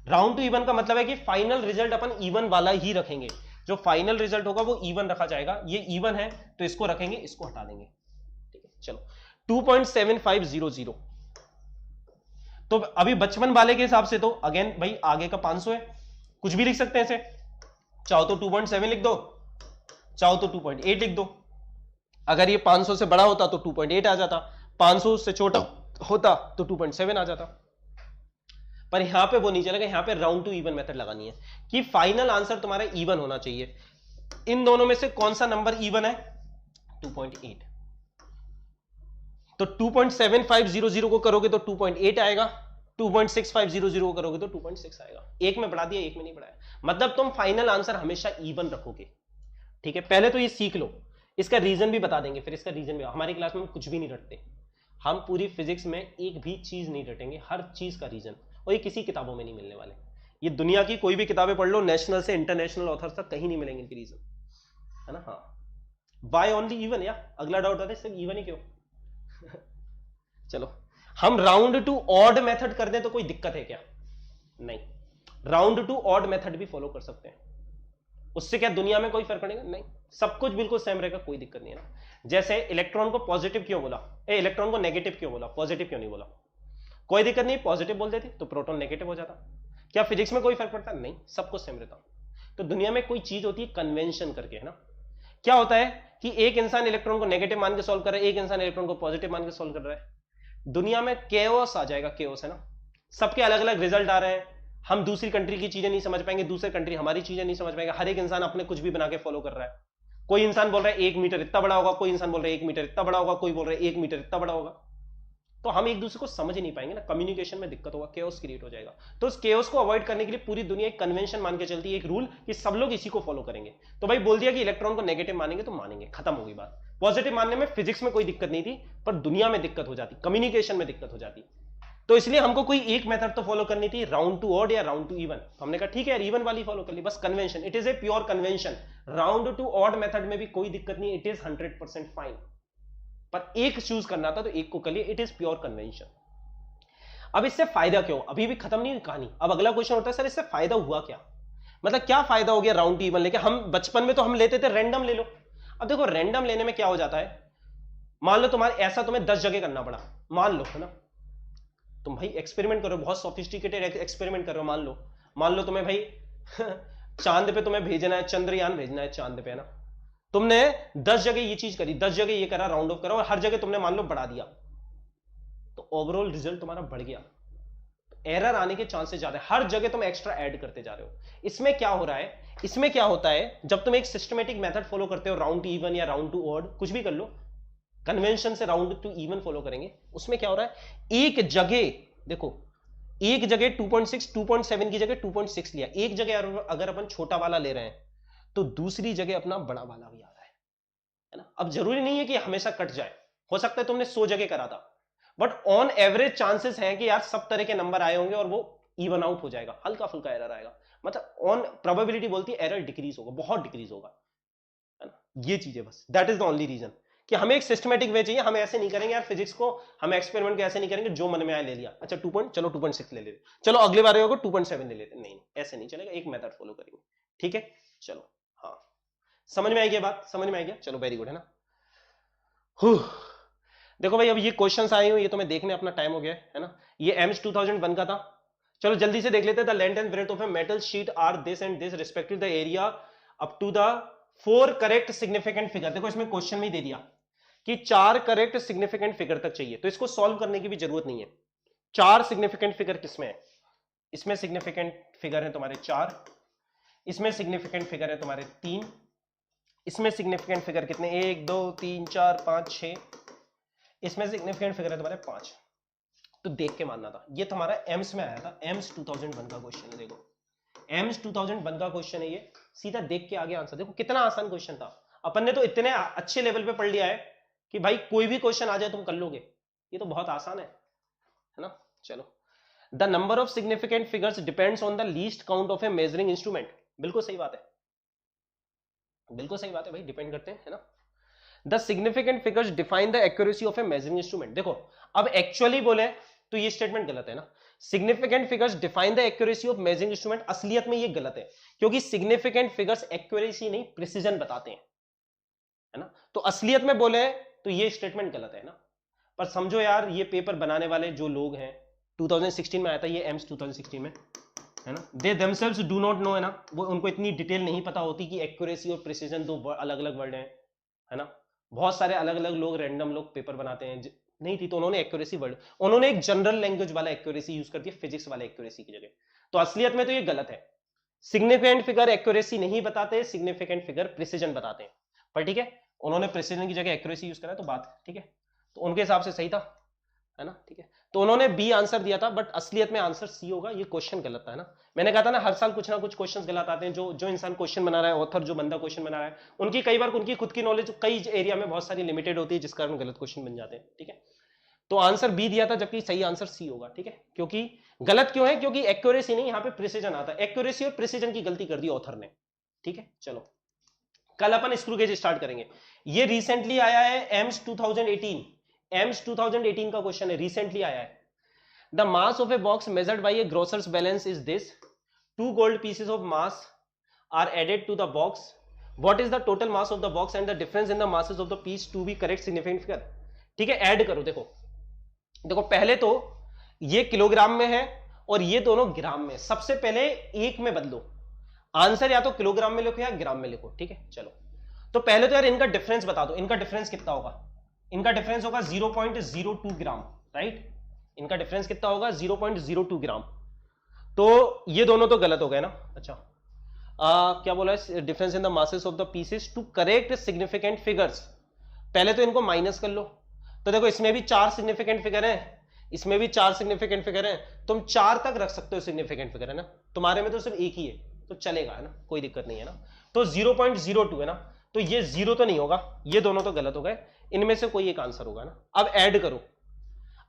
Speaker 1: राउंड टू इवन का मतलब है कि फाइनल रिजल्ट अपन इवन वाला ही रखेंगे, जो फाइनल रिजल्ट होगा वो इवन रखा जाएगा। ये इवन है तो इसको रखेंगे, इसको हटा देंगे, ठीक है। चलो 2.7500, तो अभी बचपन वाले के हिसाब से तो अगेन भाई आगे का 500 है, कुछ भी लिख सकते हैं इसे, चाहो तो 2.7 लिख दो, चाहो तो 2.8 लिख दो। अगर ये 500 से बड़ा होता तो 2.8 आ जाता, 500 से छोटा होता तो 2.7 आ जाता। पर यहां पे वो नहीं चलेगा, यहां पे राउंड टू इवन मेथड लगानी है कि फाइनल आंसर तुम्हारा इवन होना चाहिए। इन दोनों में से कौन सा नंबर इवन है, 2.8। तो 2.7500 को करोगे तो 2.8 आएगा, 2.6500 को करोगे तो 2.6 आएगा। एक में बढ़ा दिया, एक में नहीं बढ़ाया, मतलब तुम फाइनल आंसर हमेशा इवन रखोगे, ठीक है। पहले तो ये सीख लो, इसका रीजन भी बता देंगे, फिर इसका रीजन भी। हमारी क्लास में हम कुछ भी नहीं रटते, हम पूरी फिजिक्स में एक भी चीज नहीं रटेंगे, हर चीज का रीजन, और ये किसी किताबों में नहीं मिलने वाले। ये दुनिया की कोई भी किताबें पढ़ लो, नेशनल से इंटरनेशनल ऑथर तक कहीं नहीं मिलेंगे इनके रीजन, है ना। हाँ, वाई ओनली इवन, या अगला डाउट आता है सिर्फ इवन ही क्यों। चलो, हम राउंड टू ऑड मेथड कर दें तो कोई दिक्कत है क्या, नहीं। राउंड टू ऑड मेथड भी फॉलो कर सकते हैं, उससे क्या दुनिया में कोई फर्क पड़ेगा, नहीं, सब कुछ बिल्कुल सेम रहेगा, कोई दिक्कत नहीं है ना। जैसे इलेक्ट्रॉन को पॉजिटिव क्यों बोला, इलेक्ट्रॉन को नेगेटिव क्यों बोला, पॉजिटिव क्यों नहीं बोला, कोई दिक्कत नहीं, पॉजिटिव बोल देती तो प्रोटॉन नेगेटिव हो जाता। क्या फिजिक्स में कोई फर्क पड़ता, नहीं, सब कुछ सेम रहता। तो दुनिया में कोई चीज होती है कन्वेंशन करके, है ना, क्या होता है कि एक इंसान इलेक्ट्रॉन को नेगेटिव मान के सॉल्व कर रहा है, एक इंसान इलेक्ट्रॉन को पॉजिटिव मान के सॉल्व कर रहा है। दुनिया में केओस आ जाएगा, केओस, है ना। सबके अलग अलग रिजल्ट आ रहे हैं, हम दूसरी कंट्री की चीजें नहीं समझ पाएंगे, दूसरे कंट्री हमारी चीजें नहीं समझ पाएंगे, हर एक इंसान अपने कुछ भी बना के फॉलो कर रहा है। कोई इंसान बोल रहा है 1 मीटर इतना बड़ा होगा, कोई इंसान बोल रहा है 1 मीटर इतना बड़ा होगा, कोई बोल रहा है 1 मीटर इतना बड़ा होगा। तो हम एक दूसरे को समझ ही नहीं पाएंगे ना, कम्युनिकेशन में दिक्कत होगा, केओस क्रिएट हो जाएगा। तो उस केओस को अवॉइड करने के लिए पूरी दुनिया एक कन्वेंशन मान के चलती है, एक रूल कि सब लोग इसी को फॉलो करेंगे। तो भाई बोल दिया कि इलेक्ट्रॉन को नेगेटिव मानेंगे तो मानेंगे, खत्म होगी बात। पॉजिटिव मानने में फिजिक्स में कोई दिक्कत नहीं थी, पर दुनिया में दिक्कत हो जाती, कम्युनिकेशन में दिक्कत हो जाती। तो इसलिए हमको कोई एक मेथड तो फॉलो करनी थी, राउंड टू ऑड या राउंड टू इवन। हमने कहा ठीक है यार, इवन वाली फॉलो कर ली, बस convention, it is a pure convention. Round to odd method में भी कोई दिक्कत नहीं, इट इज 100% फाइन। पर एक चूज करना था तो एक को कर लिए, इट इज प्योर कन्वेंशन। अब इससे फायदा क्यों, अभी भी खत्म नहीं हुई कहानी। अब अगला क्वेश्चन होता है सर इससे फायदा हुआ क्या, मतलब क्या फायदा हो गया राउंड टू इवन लेके। हम बचपन में तो हम लेते थे रैंडम ले लो। अब देखो रैंडम लेने में क्या हो जाता है, मान लो तुम्हारे ऐसा तुम्हें 10 जगह करना पड़ा, मान लो, है ना। तुम भाई एक्सपेरिमेंट करो, बहुत सोफिस्टिकेटेड एक्सपेरिमेंट कर रहे हो। मान लो तुम्हें भाई चांद पे तुम्हें भेजना है, चंद्रयान भेजना है चांद पे, है ना। तुमने 10 जगह ये चीज करी, 10 जगह ये करा, राउंड ऑफ करा, और हर जगह तुमने मान लो बढ़ा दिया, तो ओवरऑल रिजल्ट तुम्हारा बढ़ गया। एरर आने के चांसेस ज्यादा है, हर जगह तुम एक्स्ट्रा ऐड करते जा रहे हो। इसमें क्या हो रहा है, इसमें क्या होता है, जब तुम एक सिस्टमेटिक मेथड फॉलो करते हो, राउंड टू इवन या राउंड टू ऑड, कुछ भी कर लो, कन्वेंशन से राउंड टू इवन फॉलो करेंगे, उसमें क्या हो रहा है, एक जगह देखो, एक जगह 2.6 2.7 की जगह 2.6 लिया, एक जगह अगर अपन छोटा वाला ले रहे हैं तो दूसरी जगह अपना बड़ा वाला भी आ रहा है ना। अब जरूरी नहीं है कि हमेशा कट जाए, हो सकता है तुमने 100 जगह करा था, बट ऑन एवरेज चांसेस हैं कि यार सब तरह के नंबर आए होंगे और वो इवन आउट हो जाएगा, हल्का फुल्का एरर आएगा, मतलब ऑन प्रोबेबिलिटी बोलती है एरर डिक्रीज होगा, बहुत डिक्रीज होगा, है ना। ये चीजें बस, that is the only reason कि हमें एक सिस्टमेटिक वे चाहिए। हम ऐसे नहीं करेंगे यार फिजिक्स को, हम एक्सपेरिमेंट को ऐसे नहीं करेंगे जो मन में आए ले लिया, अच्छा 2.6 ले लेते, चलो अगले बार होगा 2.7 ले लेते, नहीं ऐसे नहीं चलेगा, एक मेथड फॉलो करेंगे, ठीक है। चलो हाँ, समझ में आई क्या बात, समझ में आई क्या, चलो वेरी गुड, है ना। देखो भाई अब ये क्वेश्चंस आए हुए, ये तो मैं देखने अपना टाइम हो गया है ना। ये एम्स 2001 का था, चलो जल्दी से देख लेते हैं। The length and breadth of a metal sheet are this and this respective the area up to the 4 correct significant figure. देखो इसमें क्वेश्चन में ही दे दिया कि 4 करेक्ट सिग्निफिकेंट फिगर तक चाहिए, तो इसको सॉल्व करने की भी जरूरत नहीं है। 4 सिग्निफिकेंट फिगर किसमें है, इसमें सिग्निफिकेंट फिगर है तुम्हारे 4, इसमें सिग्निफिकेंट फिगर है तुम्हारे 3, इसमें सिग्निफिकेंट फिगर कितने 1 2 3 4 5 6, इसमें सिग्निफिकेंट फिगर है तुम्हारे 5। तो देख के मानना था, ये तुम्हारा एम्स में आया था, एम्स 2001 का क्वेश्चन है। देखो एम्स 2001 का क्वेश्चन है ये, सीधा देख के आगे आंसर। देखो कितना आसान क्वेश्चन था, अपन ने तो इतने अच्छे लेवल पे पढ़ लिया है कि भाई कोई भी क्वेश्चन आ जाए तुम कर लोगे, ये तो बहुत आसान है ना। चलो, the number of significant figures depends on the least count of A measuring instrument. बिल्कुल सही बात है, बिल्कुल सही बात है भाई, डिपेंड करते हैं, है ना। The significant figures define the accuracy of A measuring instrument. देखो अब एक्चुअली बोले तो ये स्टेटमेंट गलत है ना, significant figures define the accuracy of measuring instrument, असलियत में ये गलत है, क्योंकि सिग्निफिकेंट फिगर्स एक्यूरेसी नहीं प्रिसीजन बताते हैं, है ना। तो असलियत में बोले तो ये स्टेटमेंट गलत है ना। पर समझो यार, ये पेपर बनाने वाले जो लोग हैं, 2016 में आया था ये एम्स 2016 में, है ना, they themselves do not know, है ना, वो उनको इतनी डिटेल नहीं पता होती कि एक्यूरेसी और प्रिसीजन दो अलग अलग वर्ड हैं, है ना। बहुत सारे अलग अलग लोग, रैंडम लोग पेपर बनाते हैं, नहीं थी तो उन्होंने एक्यूरेसी वर्ड, उन्होंने एक जनरल लैंग्वेज वाला एक्यूरेसी यूज कर दिया फिजिक्स वाले एक्यूरेसी की जगह। तो असलियत में तो ये गलत है, सिग्निफिकेंट फिगर एक्यूरेसी नहीं बताते, सिग्निफिकेंट फिगर प्रिसीजन बताते हैं। पर ठीक है, उन्होंने प्रिसीजन की जगह एक्यूरेसी यूज करा तो बात ठीक है, तो उनके हिसाब से सही था, है ना, ठीक है। तो उन्होंने बी आंसर दिया था, बट असलियत में आंसर सी होगा, ये क्वेश्चन गलत था, है ना। मैंने कहा था ना हर साल कुछ ना कुछ क्वेश्चन गलत आते हैं, जो इंसान क्वेश्चन बना रहा है, ऑथर जो बंदा क्वेश्चन बना रहा है, उनकी कई बार उनकी खुद की नॉलेज कई एरिया में बहुत सारी लिमिटेड होती है, जिस कारण गलत क्वेश्चन बन जाते हैं, ठीक है। तो आंसर बी दिया था, जबकि सही आंसर सी होगा, ठीक है। क्योंकि गलत क्यों है, क्योंकि एक्यूरेसी नहीं, यहाँ पे प्रिसीजन आता है, एक्यूरेसी और प्रिसीजन की गलती कर दी ऑथर ने, ठीक है। चलो कल अपन स्क्रू गेज स्टार्ट करेंगे, ये रिसेंटली आया है एम्स 2018, एम्स 2018 का क्वेश्चन है, रिसेंटली आया है। The mass of a box measured by a grocer's balance is this, 2 gold pieces of mass are added to the box, what is the total mass of the box and the difference in the masses of the piece to be correct significant figure, ठीक है। ऐड करो, देखो देखो पहले तो ये किलोग्राम में है और ये दोनों ग्राम में, सबसे पहले एक में बदलो, आंसर या तो किलोग्राम में लिखो या ग्राम में लिखो, ठीक है। चलो तो पहले तो यार इनका डिफरेंस बता दो, इनका डिफरेंस कितना होगा? इनका डिफरेंस होगा 0.02 ग्राम, राइट? इनका डिफरेंस कितना होगा? 0.02 ग्राम। तो ये दोनों तो गलत हो गए ना। अच्छा, क्या बोला है? Difference in the masses of the pieces to correct significant figures. पहले तो इनको माइनस कर लो। तो देखो इसमें भी 4 सिग्निफिकेंट फिगर हैं, इसमें भी 4 सिग्निफिकेंट फिगर हैं, तुम 4 तक रख सकते हो सिग्निफिकेंट फिगर, है ना? तुम्हारे में तो सिर्फ एक ही है, तो चलेगा, है ना? कोई दिक्कत नहीं है ना। तो 0.02 है ना, तो ये 0 तो नहीं होगा, ये दोनों तो गलत हो गए, इनमें से कोई एक आंसर होगा ना। अब ऐड करो,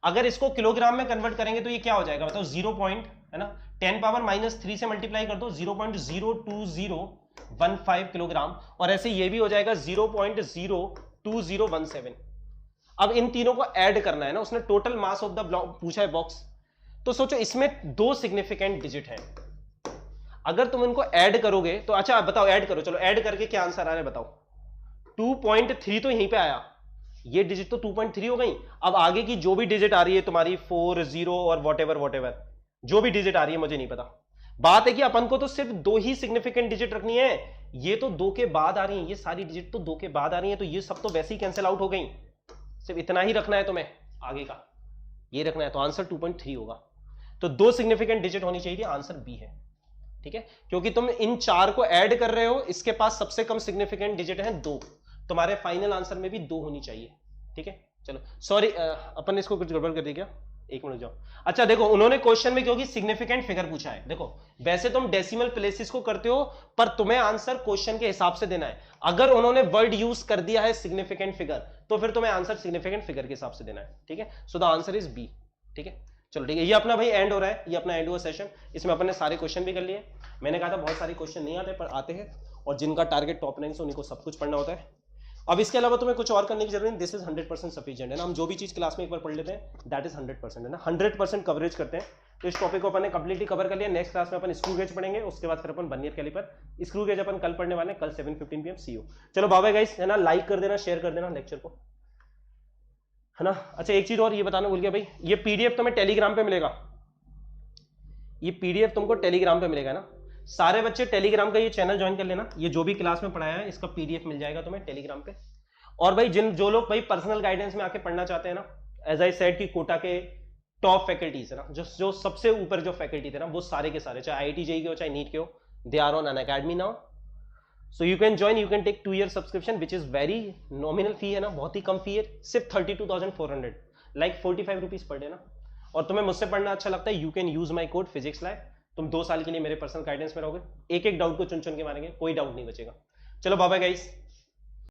Speaker 1: अगर इसको किलोग्राम में कन्वर्ट करेंगे तो ये क्या हो जाएगा बताओ? 0 पॉइंट, है ना, 10 पावर -3 से मल्टीप्लाई कर दो, 0.02015 किलोग्राम, और ऐसे ये भी हो जाएगा 0.02017। अब इन तीनों को ऐड करना है ना, उसने total mass of the block पूछा है बॉक्स, तो सोचो इसमें 2 सिग्निफिकेंट डिजिट हैं, अगर तुम इनको ऐड करोगे तो, अच्छा बताओ ऐड करो, चलो ऐड करके क्या आंसर आ रहा है बताओ? 2.3 तो यहीं पे आया, ये डिजिट तो 2.3 हो गई। अब आगे की जो भी डिजिट आ रही है तुम्हारी 4, 0 और वॉटेवर जो भी डिजिट आ रही है मुझे नहीं पता, बात है कि अपन को तो सिर्फ 2 ही सिग्निफिकेंट डिजिट रखनी है, ये तो 2 के बाद आ रही है, ये सारी डिजिट तो 2 के बाद आ रही है, तो ये सब तो वैसे ही कैंसिल आउट हो गई, सिर्फ इतना ही रखना है तुम्हें, आगे का ये रखना है, तो आंसर 2.3 होगा। तो 2 सिग्निफिकेंट डिजिट होनी चाहिए, आंसर बी है, ठीक है? क्योंकि तुम इन 4 को ऐड कर रहे हो, इसके पास सबसे कम सिग्निफिकेंट डिजिट है 2, तुम्हारे फाइनल आंसर में भी 2 होनी चाहिए, ठीक है? चलो सॉरी, अपन ने इसको कुछ गड़बड़ कर दी क्या? एक मिनट जाओ। अच्छा देखो, उन्होंने क्वेश्चन में क्योंकि सिग्निफिकेंट फिगर पूछा है, देखो वैसे तुम डेसिमल प्लेसेस को करते हो, पर तुम्हें आंसर क्वेश्चन के हिसाब से देना है। अगर उन्होंने वर्ड यूज कर दिया है सिग्निफिकेंट फिगर, तो फिर तुम्हें आंसर सिग्निफिकेंट फिगर के हिसाब से देना है, ठीक है? So the answer is B, ठीक है? चलो ठीक है, ये अपना भाई एंड हो रहा है, ये अपना एंड हुआ सेशन, इसमें अपन ने सारे क्वेश्चन भी कर लिए। मैंने कहा था बहुत सारे क्वेश्चन नहीं आते, पर आते हैं, और जिनका टारगेट टॉप रैंक से उनको सब कुछ पढ़ना होता है। अब इसके अलावा तुम्हें कुछ और करने की जरूरत नहीं, दिस इज 100% सफिशिएंट, है ना? हम जो भी चीज क्लास में एक बार पढ़ लेते हैं, दैट इज 100%, है ना? 100% कवरेज करते हैं। तो इस टॉपिक को अपन ने कंप्लीटली कवर कर लिया। नेक्स्ट क्लास में अपन स्क्रू गेज पढ़ेंगे, उसके बाद फिर अपन वर्नियर कैलिपर, स्क्रू गेज अपन कल पढ़ने वाले हैं, कल 7:15 PM। See you. चलो बाय बाय गाइस, है ना? लाइक कर देना, शेयर कर देना लेक्चर को, है ना? अच्छा एक चीज और ये बताना भूल गया भाई, ये पीडीएफ तुम्हें टेलीग्राम पे मिलेगा, ये पीडीएफ तुमको टेलीग्राम पे मिलेगा ना। सारे बच्चे टेलीग्राम का ये चैनल ज्वाइन कर लेना, ये जो भी क्लास में पढ़ाया है इसका पीडीएफ मिल जाएगा तुम्हें टेलीग्राम पे। और भाई जो लोग भाई पर्सनल गाइडेंस में आके पढ़ना चाहते हैं ना, एज आई सेड कि कोटा के टॉप फैकल्टीज है ना, जो सबसे ऊपर जो फैकल्टी थे ना, वो सारे के सारे, चाहे आईआईटी जेईई के हो चाहे नीट के हो, they are on Unacademy now. So you can join, you can take 2 year subscription which is very nominal fee, है ना, बहुत ही कम फी है, सिर्फ 32,400, लाइक 45 रुपीज पर डे ना। और तुम्हें मुझसे पढ़ना अच्छा लगता है, you can use my code physics live, तुम 2 साल के लिए मेरे पर्सनल गाइडेंस में रहोगे, एक एक डाउट को चुन चुन के मारेंगे, कोई डाउट नहीं बचेगा। चलो बाय बाय गाइस।